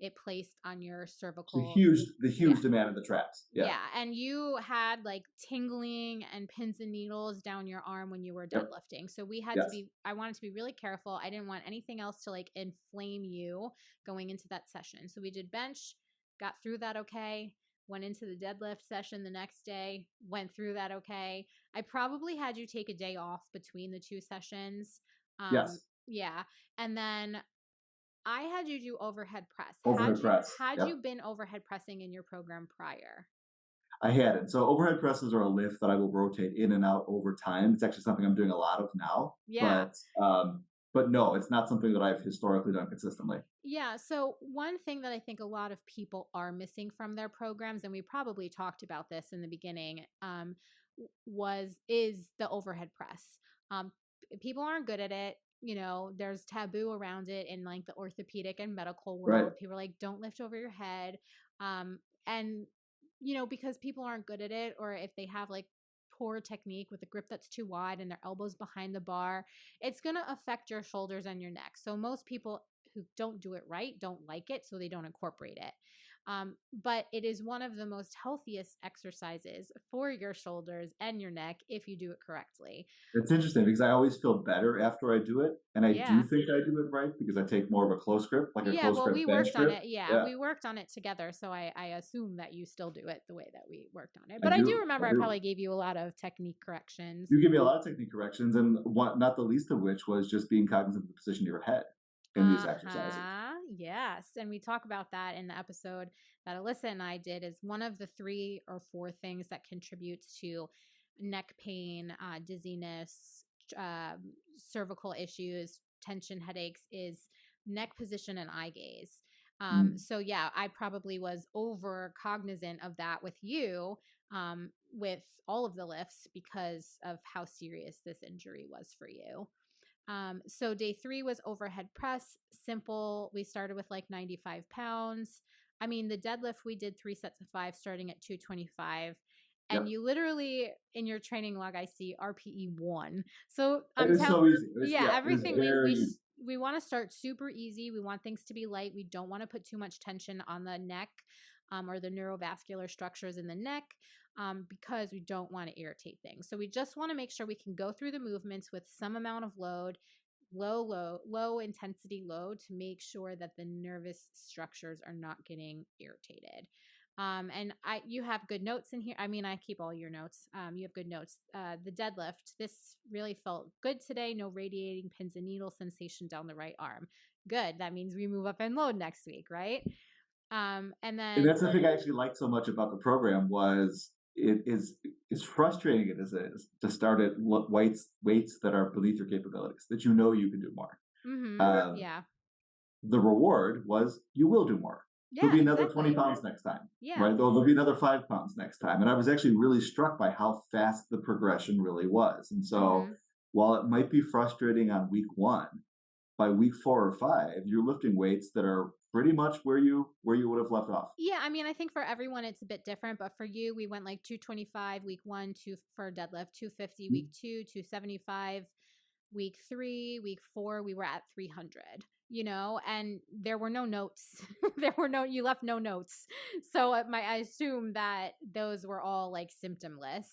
it placed on your cervical. The huge demand of the traps. Yeah. And you had like tingling and pins and needles down your arm when you were deadlifting. So we had I wanted to be really careful. I didn't want anything else to like inflame you going into that session. So we did bench, got through that okay. Went into the deadlift session the next day, went through that okay. I probably had you take a day off between the 2 sessions. Yeah. And then I had you do overhead press. Overhead press. Had you Yep. been overhead pressing in your program prior? I hadn't. So overhead presses are a lift that I will rotate in and out over time. It's actually something I'm doing a lot of now, Yeah. but no, it's not something that I've historically done consistently. Yeah. So, one thing that I think a lot of people are missing from their programs, and we probably talked about this in the beginning, is the overhead press. People aren't good at it. You know, there's taboo around it in like the orthopedic and medical Right. world. People are like, don't lift over your head. And, you know, because people aren't good at it, or if they have like poor technique with a grip that's too wide and their elbows behind the bar, it's going to affect your shoulders and your neck. So, most people who don't do it right don't like it, so they don't incorporate it. But it is one of the most healthiest exercises for your shoulders and your neck if you do it correctly. It's interesting because I always feel better after I do it, and I do Yeah. think I do it right because I take more of a close grip, like a Yeah, close well, grip we bench worked on grip. it. Yeah, Yeah, we worked on it together. So I assume that you still do it the way that we worked on it. I But I do do. remember I I do. probably gave you a lot of technique corrections. You give me a lot of technique corrections, and one, not the least of which was just being cognizant of the position of your head in these exercises. Uh-huh. Yes. And we talk about that in the episode that Alyssa and I did, is one of the 3 or 4 things that contributes to neck pain, dizziness, cervical issues, tension headaches, is neck position and eye gaze. Mm. So yeah, I probably was over cognizant of that with you, with all of the lifts, because of how serious this injury was for you. So day 3 was overhead press, simple. We started with like 95 pounds. I mean, the deadlift, we did 3 sets of 5 starting at 225. And Yep. you literally, in your training log, I see RPE 1. So It I'm was telling, so easy. yeah, Yeah, it was everything very easy. we want to start super easy. We want things to be light. We don't want to put too much tension on the neck, or the neurovascular structures in the neck, because we don't want to irritate things. So we just want to make sure we can go through the movements with some amount of load, low intensity load, to make sure that the nervous structures are not getting irritated. And you have good notes in here. I mean, I keep all your notes. You have good notes. The deadlift, this really felt good today. No radiating pins and needle sensation down the right arm. Good. That means we move up and load next week, right? And And then that's the thing I actually liked so much about the program was it is as frustrating it is to start at weights that are beneath your capabilities, that you know you can do more. Um, yeah. the reward was you will do more. There'll Yeah, be another 20 exactly. pounds next time, Yeah. right? There'll be another 5 pounds next time. And I was actually really struck by how fast the progression really was. And so Mhm. while it might be frustrating on week 1, by week 4 or 5, you're lifting weights that are pretty much where you would have left off. Yeah, I mean, I think for everyone it's a bit different, but for you, we went like 225 week 1, 2 for deadlift, 250 week 2, 275 week 3, week 4, we were at 300, and there were no notes. You left no notes. So I assume that those were all like symptomless,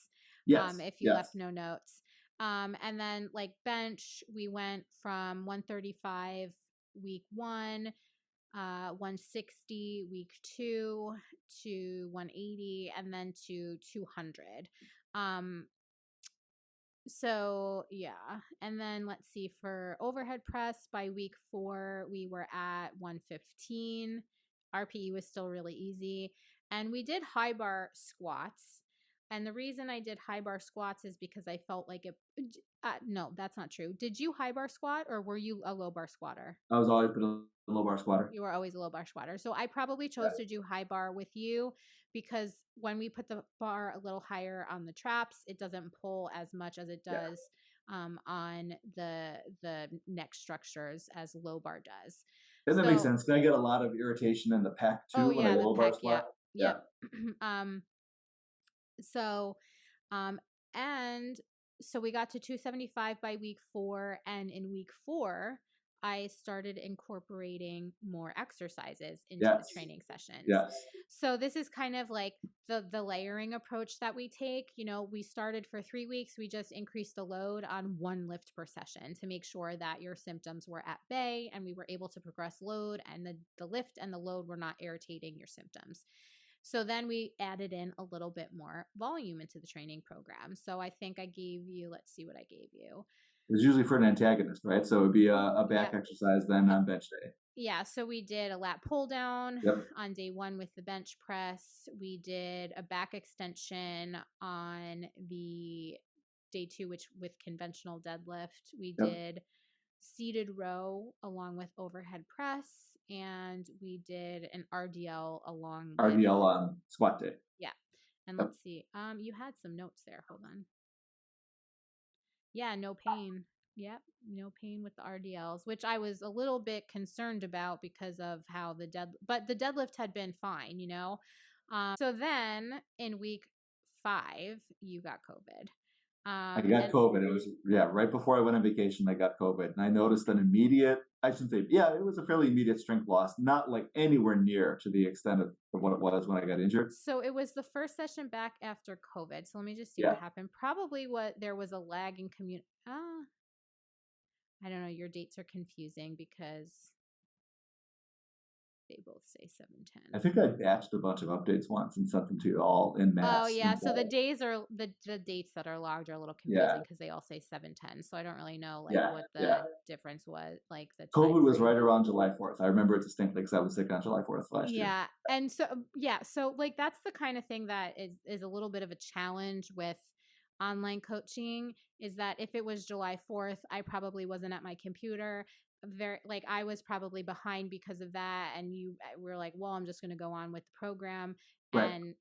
Yes, if you left yes. no notes. And then like bench, we went from 135 week 1, 160 week 2, to 180, and then to 200. Um, so yeah, and then let's see, for overhead press by week 4, we were at 115. RPE was still really easy, and we did high bar squats. And the reason I did high bar squats is because I felt like it. No, that's not true. Did you high bar squat, or were you a low bar squatter? I was always been a low bar squatter. You were always a low bar squatter. So I probably Yeah. chose to do high bar with you, because when we put the bar a little higher on the traps, it doesn't pull as much as it Yeah. does, on the neck structures, as low bar does. And that makes So, sense. I get a lot of irritation in the pec oh too when I yeah, go the low bar pec, squat. yep, Yeah. yep. um, so, um, and so we got to 275 by week 4. And in week 4, I started incorporating more exercises into the Yes. training sessions. Yes. So this is kind of like the layering approach that we take. We started for 3 weeks. We just increased the load on 1 lift per session to make sure that your symptoms were at bay, and we were able to progress load, and the lift and the load were not irritating your symptoms. So then we added in a little bit more volume into the training program. So I think I gave you, let's see what I gave you. It was usually for an antagonist, right? So it would be a back Yep. exercise then on bench day. Yeah, so we did a lat pull down Yep. on day 1 with the bench press. We did a back extension on the day 2, which with conventional deadlift. We Yep. did seated row along with overhead press, and we did an RDL along with, RDL on squat day. yeah. And Yep. let's see. You had some notes there. Hold on. Yeah, no pain. Yep, no pain with the RDLs, which I was a little bit concerned about because of how but the deadlift had been fine, you know. So then in week 5, you got COVID. I got And COVID. It was, yeah, right before I went on vacation, I got COVID. And I noticed an immediate, I shouldn't say, yeah, it was a fairly immediate strength loss, not like anywhere near to the extent of what it was when I got injured. so it was the first session back after COVID. So let me just see what Yeah. happened. Probably there was a lag in community. I don't know. Your dates are confusing because they both say I 7/10. think I batched a bunch of updates once and sent them to you all in Oh mass. yeah, so the days are the dates that are logged are a little confusing Yeah. because they all say 7/10. So I don't really know like Yeah. what Yeah. the difference was, like the time COVID was frame. right around July 4th. I remember it distinctly because I was sick on July 4th last year. Yeah. And so yeah, so like that's the kind of thing that is a little bit of a challenge with online coaching, is that if it was July 4th, I probably wasn't at my computer. Very like I was probably behind because of that, and you were like, well, I'm just going to go on with the program. Right. And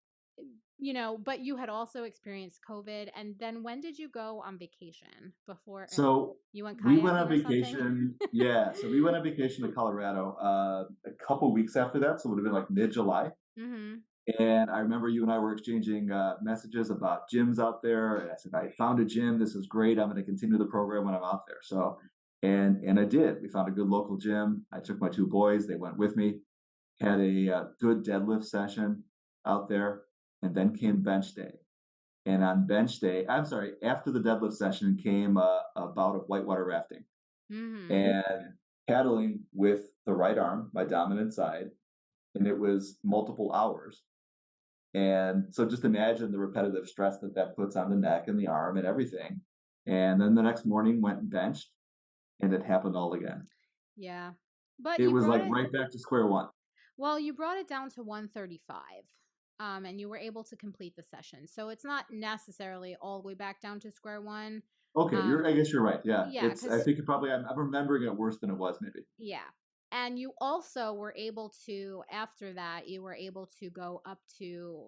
but you had also experienced COVID. And then when did you go on vacation before? So You went we went kayaking on or something? vacation. Yeah. So we went on vacation to Colorado a couple weeks after that. So it would have been like mid July. Mm-hmm. And I remember you and I were exchanging messages about gyms out there. And I said, I found a gym. This is great. I'm going to continue the program when I'm out there. So, and I did. We found a good local gym. I took my 2 boys. They went with me. Had a good deadlift session out there, and then came bench day. And on bench day, I'm sorry, after the deadlift session came a bout of whitewater rafting Mm-hmm. and paddling with the right arm, my dominant side, and it was multiple hours. And so just imagine the repetitive stress that that puts on the neck and the arm and everything. And then the next morning went and benched, and it happened all again. Yeah. But It you was brought like it right back to square one. Well, you brought it down to 135, and you were able to complete the session. So it's not necessarily all the way back down to square one. Okay, Um, I guess you're right. Yeah, yeah, it's. I because think it probably. I'm remembering it worse than it was. Maybe. yeah. And you also were able to, after that, you were able to go up to,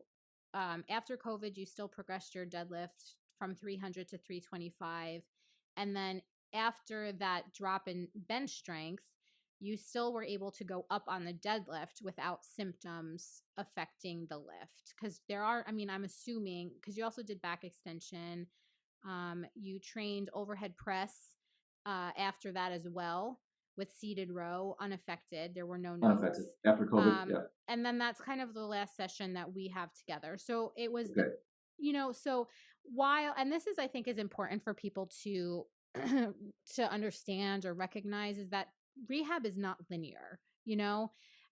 after COVID, you still progressed your deadlift from 300 to 325. And then after that drop in bench strength, you still were able to go up on the deadlift without symptoms affecting the lift. Because I mean, I'm assuming, because you also did back extension, you trained overhead press after that as well with seated row unaffected. There were no Unaffected notes. after COVID. Yeah. And then that's kind of the last session that we have together. So it was Okay. so while, and this is, I think, is important for people to, to understand or recognize, is that rehab is not linear,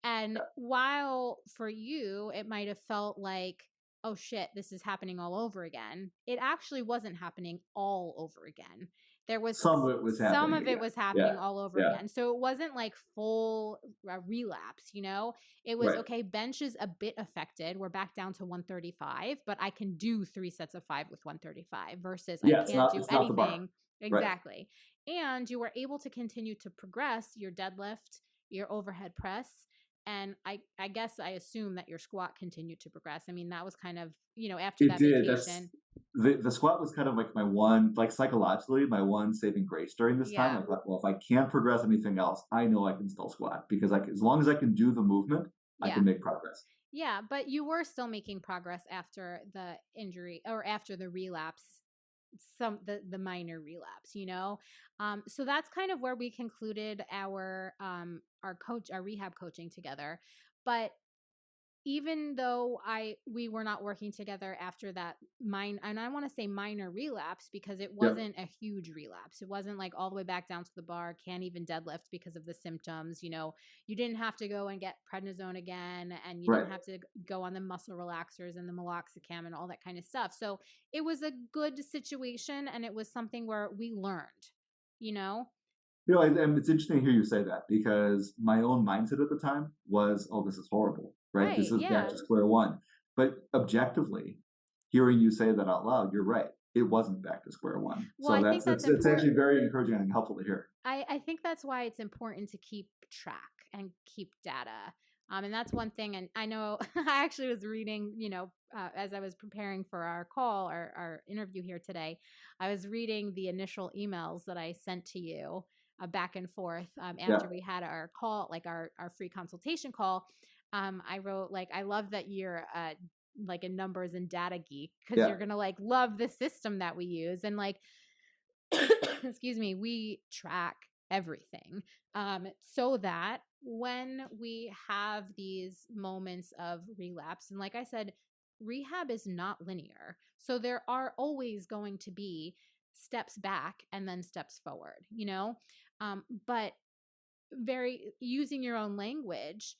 and while for you, it might have felt like, oh shit, this is happening all over again. It actually wasn't happening all over again. There was Some of it was some happening of it again. was Yeah. happening all over Yeah. again. So it wasn't like full relapse, It was Right. okay, bench is a bit affected. We're back down to 135, but I can do 3 sets of 5 with 135 versus I Yeah. can't do It's not the bar. anything. Right. Exactly. And you were able to continue to progress your deadlift, your overhead press, and I guess I assume that your squat continued to progress. I mean, that was kind of, after It that did. That's vacation. the squat was kind of like my one, like psychologically, my one saving grace during this time. Yeah. I thought, well, if I can't progress anything else, I know I can still squat because as long as I can do the movement, I Yeah. can make progress. Yeah, but you were still making progress after the injury or after the relapse, the minor relapse. So that's kind of where we concluded our rehab coaching together. But even though we were not working together after that and I want to say minor relapse, because it Yep. wasn't a huge relapse. It wasn't like all the way back down to the bar, can't even deadlift because of the symptoms. You didn't have to go and get prednisone again, and you Right. didn't have to go on the muscle relaxers and the meloxicam and all that kind of stuff. So it was a good situation, and it was something where we learned, you know? And it's interesting to hear you say that because my own mindset at the time was, "Oh, this is horrible, right? This Right. is back Yeah. to square one." But objectively, hearing you say that out loud, you're right. It wasn't back to square one. Well, So I think that's that's it's actually important. very encouraging and helpful to hear. I think that's why it's important to keep track and keep data. And that's one thing. And I know I actually was reading, as I was preparing for our call, our interview here today, I was reading the initial emails that I sent to you back and forth Yeah, after we had our call, like our free consultation call. I wrote, like, I love that you're like a numbers and data geek, because yeah. you're going to like love the system that we use. And like, excuse me, we track everything, so that when we have these moments of relapse, and like I said, rehab is not linear. So there are always going to be steps back and then steps forward, but very using your own language,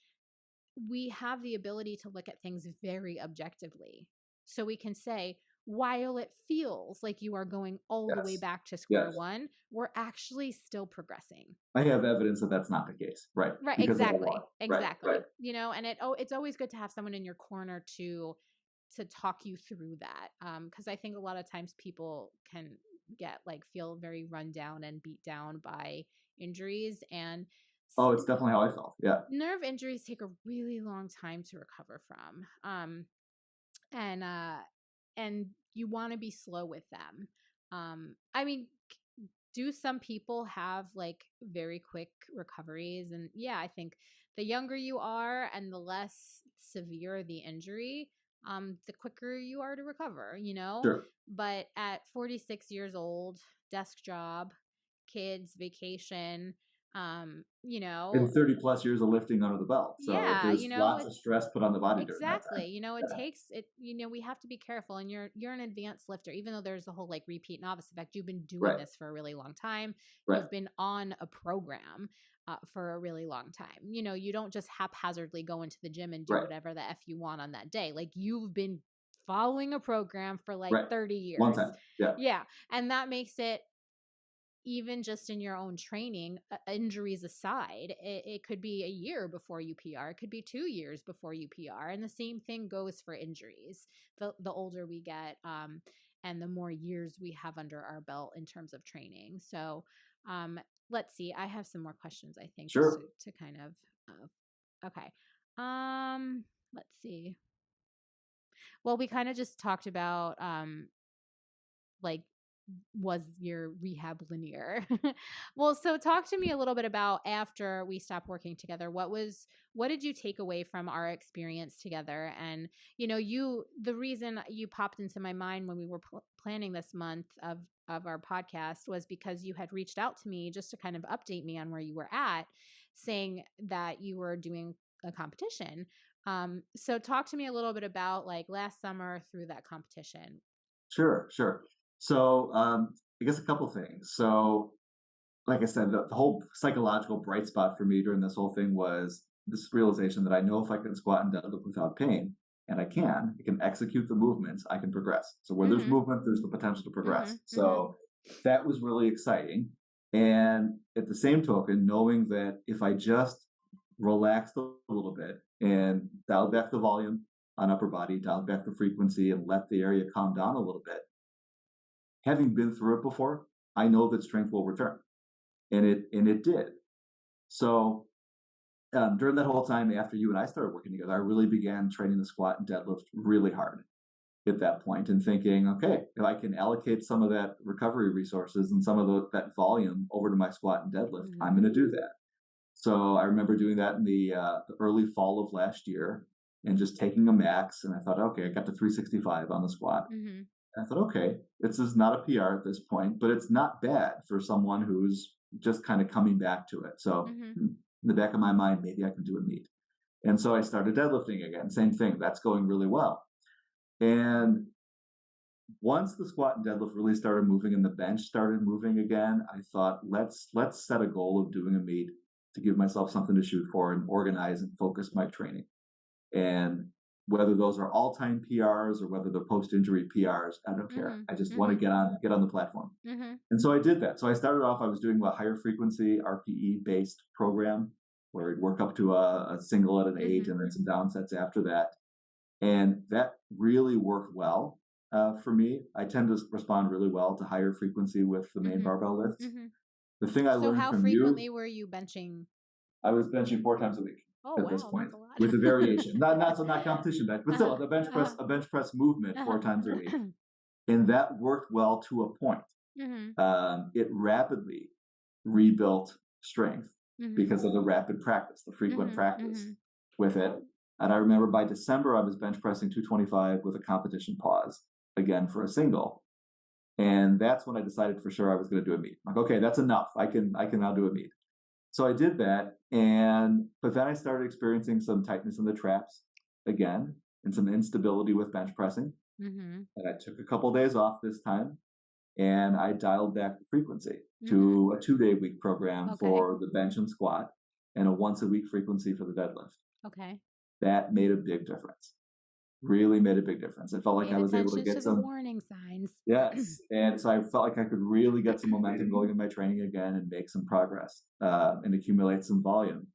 we have the ability to look at things very objectively. So we can say, while it feels like you are going all the way Yes. back to square Yes. one, we're actually still progressing. I have evidence that that's not the case. Right. Right, Because of the law. exactly. Right. Right. Exactly. And it's always good to have someone in your corner to talk you through that. Because I think a lot of times people can feel very run down and beat down by injuries, and Oh, it's definitely how I felt. Yeah. nerve injuries take a really long time to recover from. And you want to be slow with them. I mean, do some people have like very quick recoveries? And yeah, I think the younger you are and the less severe the injury, the quicker you are to recover, Sure. but at 46 years old, desk job, kids, vacation, um you know And 30 plus years of lifting under the belt. So yeah, there's lots of it's stress put on the body during that exactly. time. It Yeah. takes it, we have to be careful, and you're an advanced lifter, even though there's the whole like repeat novice effect. You've been doing Right. this for a really long time. Right. You've been on a program for a really long time. You don't just haphazardly go into the gym and do Right. whatever the F you want on that day. Like, you've been following a program for like Right. 30 One years. time. Yeah. Yeah. And that makes it, even just in your own training, injuries aside, it could be a year before you PR. It could be 2 years before you PR. And the same thing goes for injuries. The older we get, and the more years we have under our belt in terms of training. So let's see. I have some more questions, I think, just Sure. to kind of, okay. Let's see. Well, we kind of just talked about like, was your rehab linear? Well, so talk to me a little bit about, after we stopped working together, what did you take away from our experience together? And the reason you popped into my mind when we were planning this month of our podcast was because you had reached out to me just to kind of update me on where you were at, saying that you were doing a competition. So talk to me a little bit about like last summer through that competition. Sure. Sure. So I guess a couple things. So like I said, the whole psychological bright spot for me during this whole thing was this realization that I know if I can squat and deadlift without pain, and I can execute the movements, I can progress. So where there's Mhm. movement, there's the potential to progress. Mhm. Mhm. So that was really exciting. And at the same token, knowing that if I just relaxed a little bit and dialed back the volume on upper body, dialed back the frequency, and let the area calm down a little bit, having been through it before, I know that strength will return, and it did. So during that whole time after you and I started working together, I really began training the squat and deadlift really hard at that point, and thinking, okay, if I can allocate some of that recovery resources and some of that volume over to my squat and deadlift, I'm Mhm. going to do that. So I remember doing that in the early fall of last year, and just taking a max. And I thought, okay, I got to 365 on the squat. Mhm. And I thought, okay, this is not a PR at this point, but it's not bad for someone who's just kind of coming back to it. So Mhm. in the back of my mind, maybe I can do a meet. And so I started deadlifting again. Same thing. That's going really well. And once the squat and deadlift really started moving and the bench started moving again, I thought, let's set a goal of doing a meet to give myself something to shoot for and organize and focus my training. And whether those are all-time PRs or whether they're post-injury PRs, I don't care. I just want to get on the platform. And so I did that. So I started off, I was doing a higher frequency RPE based program where I'd work up to a single at an 8 and then some down sets after that. And that really worked well for me. I tend to respond really well to higher frequency with the main barbell lifts. The thing I learned how from frequently you, were you benching? I was benching 4 times a week at this point, That's a lot. with a variation. Not competition bench, but still a bench press movement 4 times a week, and that worked well to a point. It rapidly rebuilt strength because of the rapid practice, the frequent practice with it. And I remember by December I was bench pressing 225 with a competition pause again for a single. And that's when I decided for sure I was going to do a meet. Like, okay, that's enough. I can now do a meet. So I did that, but then I started experiencing some tightness in the traps again, and some instability with bench pressing. And I took a couple of days off this time, and I dialed back the frequency to a 2-day week program for the bench and squat, and a once a week frequency for the deadlift. Okay. That made a big difference. Really made a big difference. I felt like I was able to get some warning signs. Yes. And so I felt like I could really get some momentum going in my training again and make some progress and accumulate some volume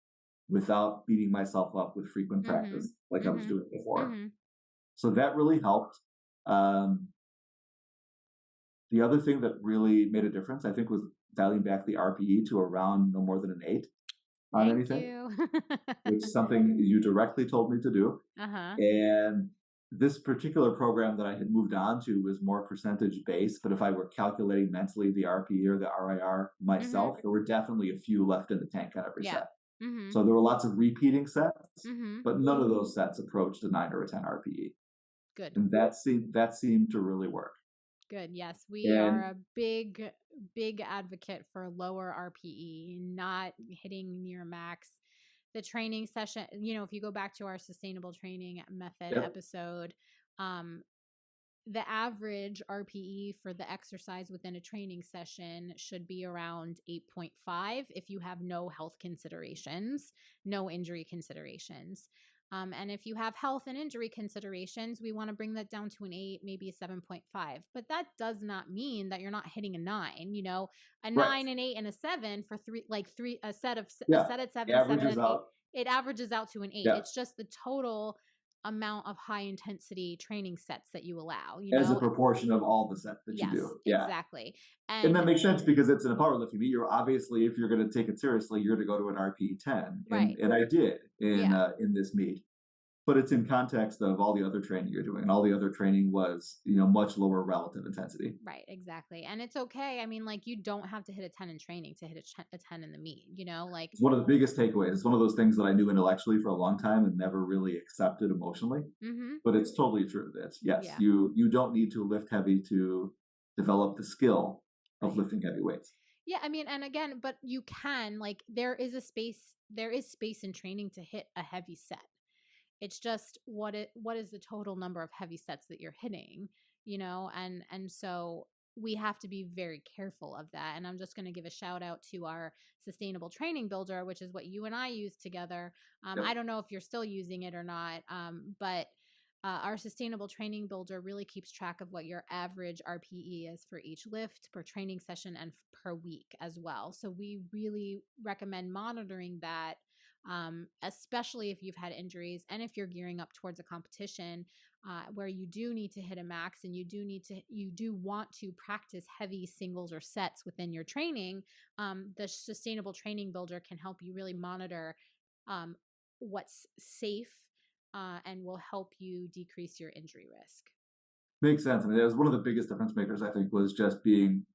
without beating myself up with frequent practice like I was doing before. So that really helped. The other thing that really made a difference, I think, was dialing back the RPE to around no more than an 8 on anything, which is something you directly told me to do. And this particular program that I had moved on to was more percentage based, but if I were calculating mentally the RPE or the RIR myself, there were definitely a few left in the tank on every set. So there were lots of repeating sets, but none of those sets approached a 9 or a 10 RPE. Good. And that seemed to really work. Good. Yes, we are a big advocate for lower RPE, not hitting near max. The training session, if you go back to our sustainable training method episode, the average RPE for the exercise within a training session should be around 8.5 if you have no health considerations, no injury considerations. And if you have health and injury considerations, we want to bring that down to an 8, maybe a 7.5. But that does not mean that you're not hitting a 9. A 9, an 8, and a 7 for a set at 7, a 7 and 8. It averages out to an 8. It's just the total amount of high intensity training sets that you allow, as a proportion of all the sets that you do. Exactly. And that makes sense because it's in a powerlifting meet. You're obviously, if you're going to take it seriously, you're going to go to an RPE 10. And I did in this meet. But it's in context of all the other training you're doing. And all the other training was, much lower relative intensity. Right, exactly. And it's okay. I mean, you don't have to hit a 10 in training to hit a 10 in the meet, It's one of the biggest takeaways. It's one of those things that I knew intellectually for a long time and never really accepted emotionally. But it's totally true that, yes, you don't need to lift heavy to develop the skill of lifting heavy weights. Yeah, I mean, and again, but you can, there is space in training to hit a heavy set. It's just what is the total number of heavy sets that you're hitting, and so we have to be very careful of that. And I'm just going to give a shout out to our sustainable training builder, which is what you and I use together. I don't know if you're still using it or not, but our sustainable training builder really keeps track of what your average RPE is for each lift per training session and per week as well. So we really recommend monitoring that, especially if you've had injuries and if you're gearing up towards a competition where you do need to hit a max and you do want to practice heavy singles or sets within your training. The sustainable training builder can help you really monitor what's safe and will help you decrease your injury risk. Makes sense. And it was one of the biggest difference makers, I think, was just being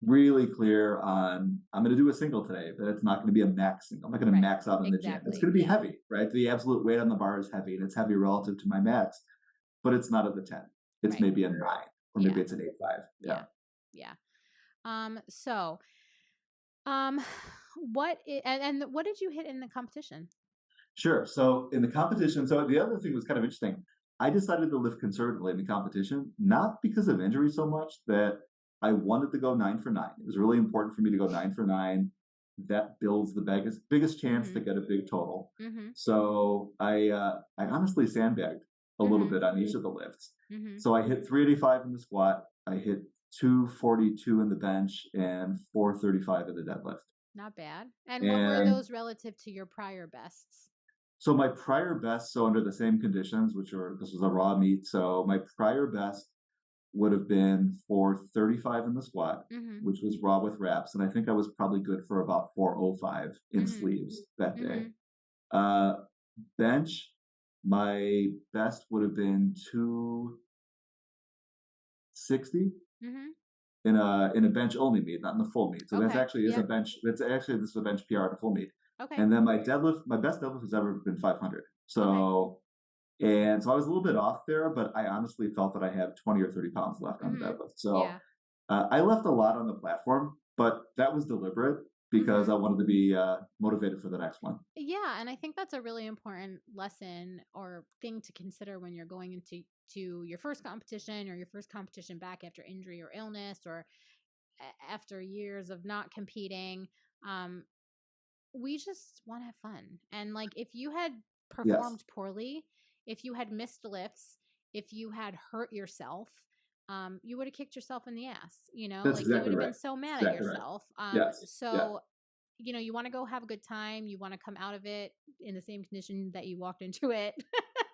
really clear on, I'm going to do a single today, but it's not going to be a max single. I'm not going to max out in the gym. It's going to be heavy, right? The absolute weight on the bar is heavy, and it's heavy relative to my max, but it's not at the 10. It's maybe a 9, or maybe it's an 8.5. What did you hit in the competition? Sure. So in the competition, so the other thing was kind of interesting. I decided to lift conservatively in the competition, not because of injury so much that I wanted to go 9 for 9. It was really important for me to go 9 for 9. That builds the biggest chance to Mhm. get a big total. Mhm. So I honestly sandbagged a little Mhm. bit on each of the lifts. Mhm. So I hit 385 in the squat, I hit 242 in the bench, and 435 in the deadlift. Not bad. And what were And those relative to your prior bests? so my prior best, so under the same conditions, this was a raw meet, so my prior best would have been 435 in the squat, Mhm. which was raw with reps, and I think I was probably good for about 405 in Mhm. sleeves that day. Mhm. Uh, bench, my best would have been 260 Mhm. in a bench only meet, not in the full meet. So that's Okay. actually is a Yep. bench. That's actually this is a bench PR at a full meet. Okay. And then my best deadlift has ever been 500. Okay. So I was a little bit off there, but I honestly felt that I had 20 or 30 pounds left on the Mhm. deadlift. So Yeah. I left a lot on the platform, but that was deliberate because I Mhm. wanted to be motivated for the next one. Yeah, and I think that's a really important lesson or thing to consider when you're going into your first competition or your first competition back after injury or illness or after years of not competing. Um, we just want to have fun. And like if you had Yes, performed poorly, if you had missed lifts, if you had hurt yourself, you would have kicked yourself in the ass, that's like you would exactly have right. been so That's mad at exactly right. yourself. Yes, yes, So, you want to go have a good time. You want to come out of it in the same condition that you walked into it.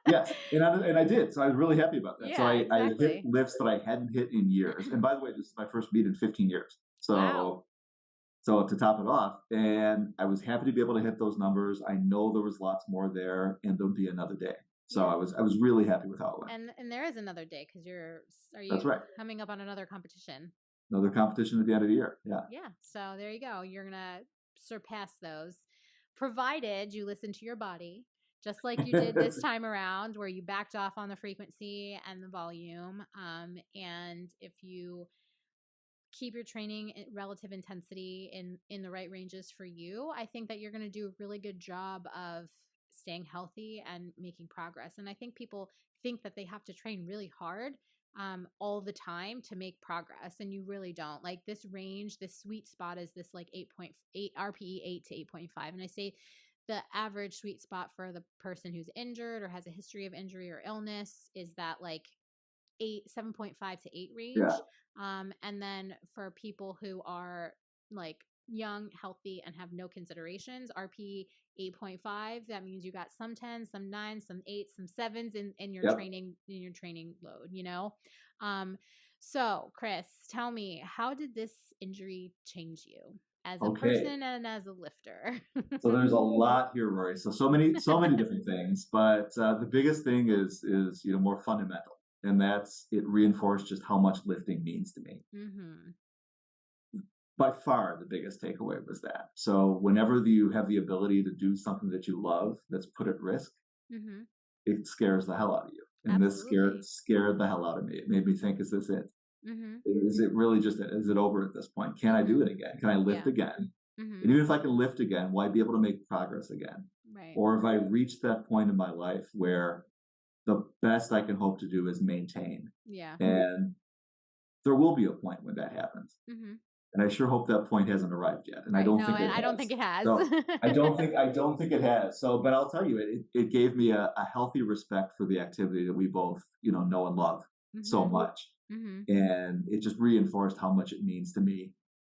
yes, and I did. So I was really happy about that. So Yeah, I hit exactly. lifts that I hadn't hit in years. And by the way, this is my first meet in 15 years. Wow. So to top it off, and I was happy to be able to hit those numbers. I know there was lots more there, and there'll be another day. So Yeah. I was really happy with how it went. And there is another day because are That's you right. coming up on another competition? Another competition at the end of the year. Yeah. Yeah. So there you go. You're going to surpass those, provided you listen to your body, just like you did this time around, where you backed off on the frequency and the volume. And if you keep your training at relative intensity in the right ranges for you, I think that you're going to do a really good job of staying healthy and making progress. And I think people think that they have to train really hard all the time to make progress, and you really don't. Like this range, this sweet spot is this like 8.8 RPE 8 to 8.5, and I say the average sweet spot for the person who's injured or has a history of injury or illness is that like 7.5 to 8 Yeah. range. And then for people who are like young, healthy, and have no considerations, RP 8.5, that means you got some 10s, some 9s, some 8s, some 7s in your Yep. training load. So Chris, tell me, how did this injury change you as a Okay. person and as a lifter? So there's a lot here, Rory. So many different things, but the biggest thing is more fundamental, and that's it reinforced just how much lifting means to me. Mm-hmm. By far, the biggest takeaway was that. So whenever you have the ability to do something that you love that's put at risk, Mm-hmm. it scares the hell out of you. And this Absolutely. scared the hell out of me. It made me think, is this it? Mm-hmm. Is it really just is it over at this point? Can I Mm-hmm. do it again? Can I lift Yeah. again? Mm-hmm. And even if I can lift again, will I be able to make progress again? Right. Or if I reach that point in my life where the best I can hope to do is maintain. Yeah. And there will be a point when that happens. Mm-hmm. And I sure hope that point hasn't arrived yet. And I Right. don't No, think and it I don't think has. it has. So I don't think it has. So, but I'll tell you, it gave me a healthy respect for the activity that we both, know and love so Mhm. much. Mhm. And it just reinforced how much it means to me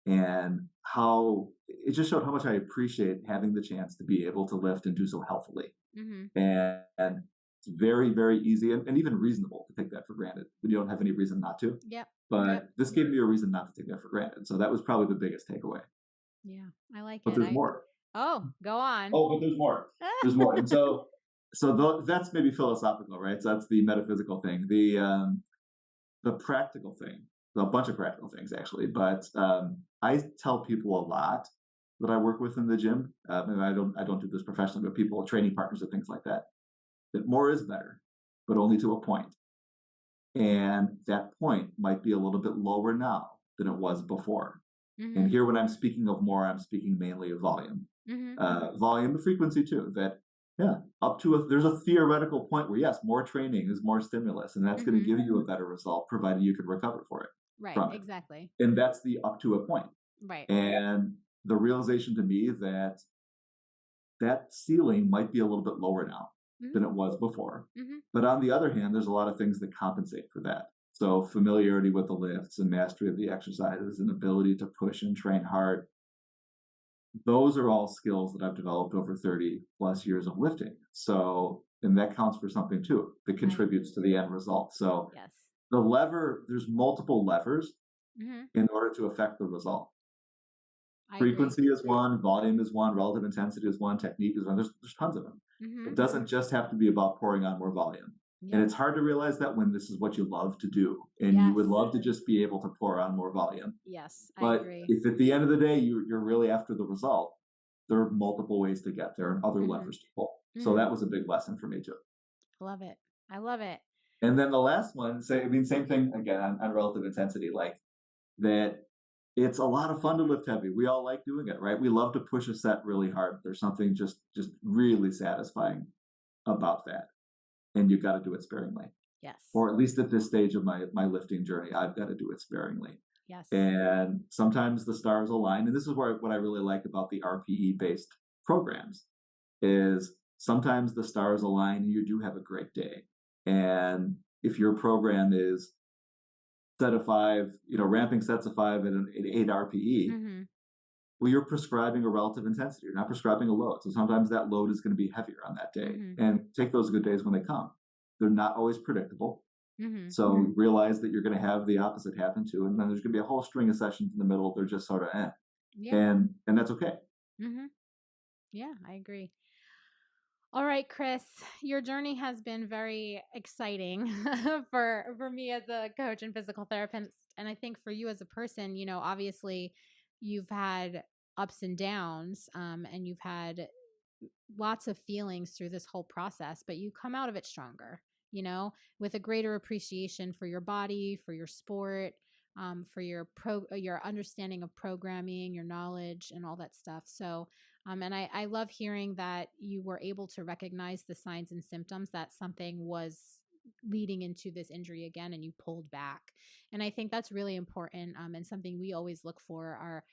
and how it just showed how much I appreciate having the chance to be able to lift and do so healthily. Mhm. And it's very, very easy and even reasonable to take that for granted when you don't have any reason not to. Yep. Yep. But this gave me a reason not to take that for granted. So that was probably the biggest takeaway. Yeah. I like But it. there's more. Oh, go on. Oh, but there's more. There's more. And that's maybe philosophical, right? So that's the metaphysical thing. The practical thing, a bunch of practical things actually. But I tell people a lot that I work with in the gym. And I don't do this professionally, but people, training partners, and things like that. That more is better, but only to a point. And that point might be a little bit lower now than it was before. And Mhm. here, when I'm speaking of more, I'm speaking mainly of volume. Mhm. Volume, frequency too. That Yeah, up to there's a theoretical point where yes, more training is more stimulus, and that's going to Mm-hmm. give you a better result, provided you can recover Right. from it, Exactly. and that's the up to a point. Right. And the realization to me that that ceiling might be a little bit lower now Mm-hmm. than it was before. Mm-hmm. But on the other hand, there's a lot of things that compensate for that. So familiarity with the lifts and mastery of the exercises and ability to push and train hard, those are all skills that I've developed over 30 plus years of lifting. So, and that counts for something too, that I contributes to the end result. So yes. there's multiple levers Mm-hmm. in order to affect the result. I agree. Frequency is one, volume is one, relative intensity is one, technique is one. There's tons of them. Mm-hmm. It doesn't just have to be about pouring on more volume. And Yep. it's hard to realize that when this is what you love to do and you Yes. would love to just be able to pour on more volume. Yes. I But agree. if at the end of the day you're really after the result, there are multiple ways to get there and other Mm-hmm. levers to pull. So Mm-hmm. that was a big lesson for me too. Love it. I love it. And then the last one, same thing again on relative intensity, like that it's a lot of fun to lift heavy. We all like doing it, right? We love to push a set really hard. There's something just really satisfying about that. And you've got to do it sparingly. Yes. Or at least at this stage of my lifting journey, I've got to do it sparingly. Yes. And sometimes the stars align. And this is what I really like about the RPE based programs is sometimes the stars align and you do have a great day. And if your program is set of five, ramping sets of five at an 8 RPE, Mm-hmm. well, you're prescribing a relative intensity. You're not prescribing a load. So sometimes that load is going to be heavier on that day. Mm-hmm. And take those good days when they come. They're not always predictable. Mm-hmm. So realize that you're going to have the opposite happen too. And then there's going to be a whole string of sessions in the middle. They're just sort of Yeah. and that's okay. Mm-hmm. Yeah, I agree. All right, Chris, your journey has been very exciting for me as a coach and physical therapist. And I think for you as a person, obviously you've had ups and downs, and you've had lots of feelings through this whole process, but you come out of it stronger, with a greater appreciation for your body, for your sport, for your understanding of programming, your knowledge, and all that stuff. So, and I love hearing that you were able to recognize the signs and symptoms that something was leading into this injury again, and you pulled back. And I think that's really important, and something we always look for are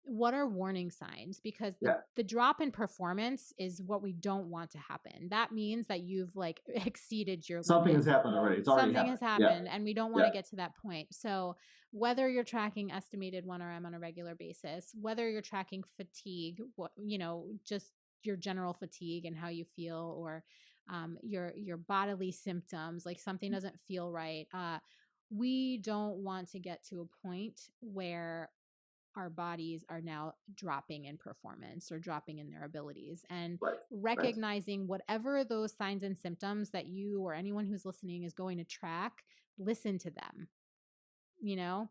what are warning signs, because the, Yeah. the drop in performance is what we don't want to happen. That means that you've like exceeded your Something limit. has happened already. It's already Something happened. has Yeah. happened and we don't want Yeah. to get to that point. So whether you're tracking estimated 1RM on a regular basis, whether you're tracking fatigue, just your general fatigue and how you feel, or your bodily symptoms, like something doesn't feel right, we don't want to get to a point where our bodies are now dropping in performance or dropping in their abilities, and Right. Right. recognizing whatever those signs and symptoms that you or anyone who's listening is going to track, listen to them, you know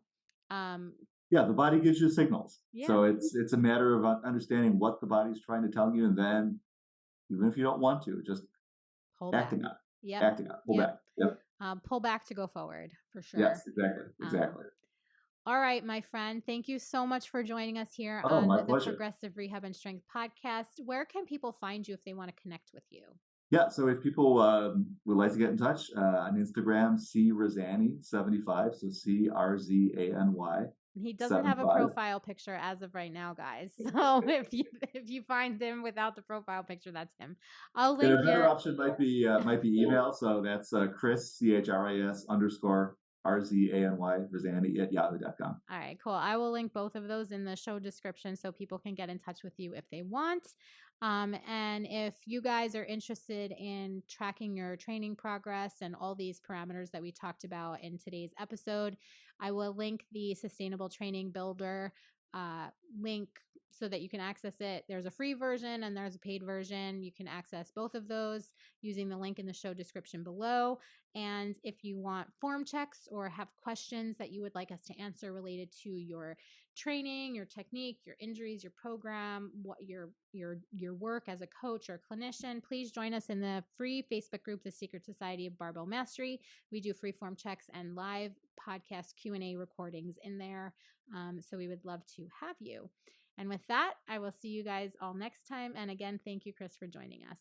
um Yeah, the body gives you signals. yeah, So it's a matter of understanding what the body's trying to tell you, and then even if you don't want to, just pull back. acting on Yep. pull Yep. back. Yep. Pull back to go forward, for sure. Yes, exactly. um Exactly. all right, my friend, thank you so much for joining us here Oh, on my the pleasure. Progressive Rehab and Strength podcast. Where can people find you if they want to connect with you? Yeah, so if people would like to get in touch on Instagram, Rzany75, so Crzany He doesn't have a 75. profile picture as of right now, guys. So if you find him without the profile picture, that's him. I'll And a link better your option might be email. So that's Chris CHRIS _ RZANY Rzany at yahoo.com. All right, cool. I will link both of those in the show description so people can get in touch with you if they want. And if you guys are interested in tracking your training progress and all these parameters that we talked about in today's episode, I will link the Sustainable Training Builder link so that you can access it. There's a free version and there's a paid version. You can access both of those using the link in the show description below. And if you want form checks or have questions that you would like us to answer related to your training, your technique, your injuries, your program, what your work as a coach or clinician, please join us in the free Facebook group, The Secret Society of Barbell Mastery. We do free form checks and live podcast Q&A recordings in there. So we would love to have you. And with that, I will see you guys all next time. And again, thank you, Chris, for joining us.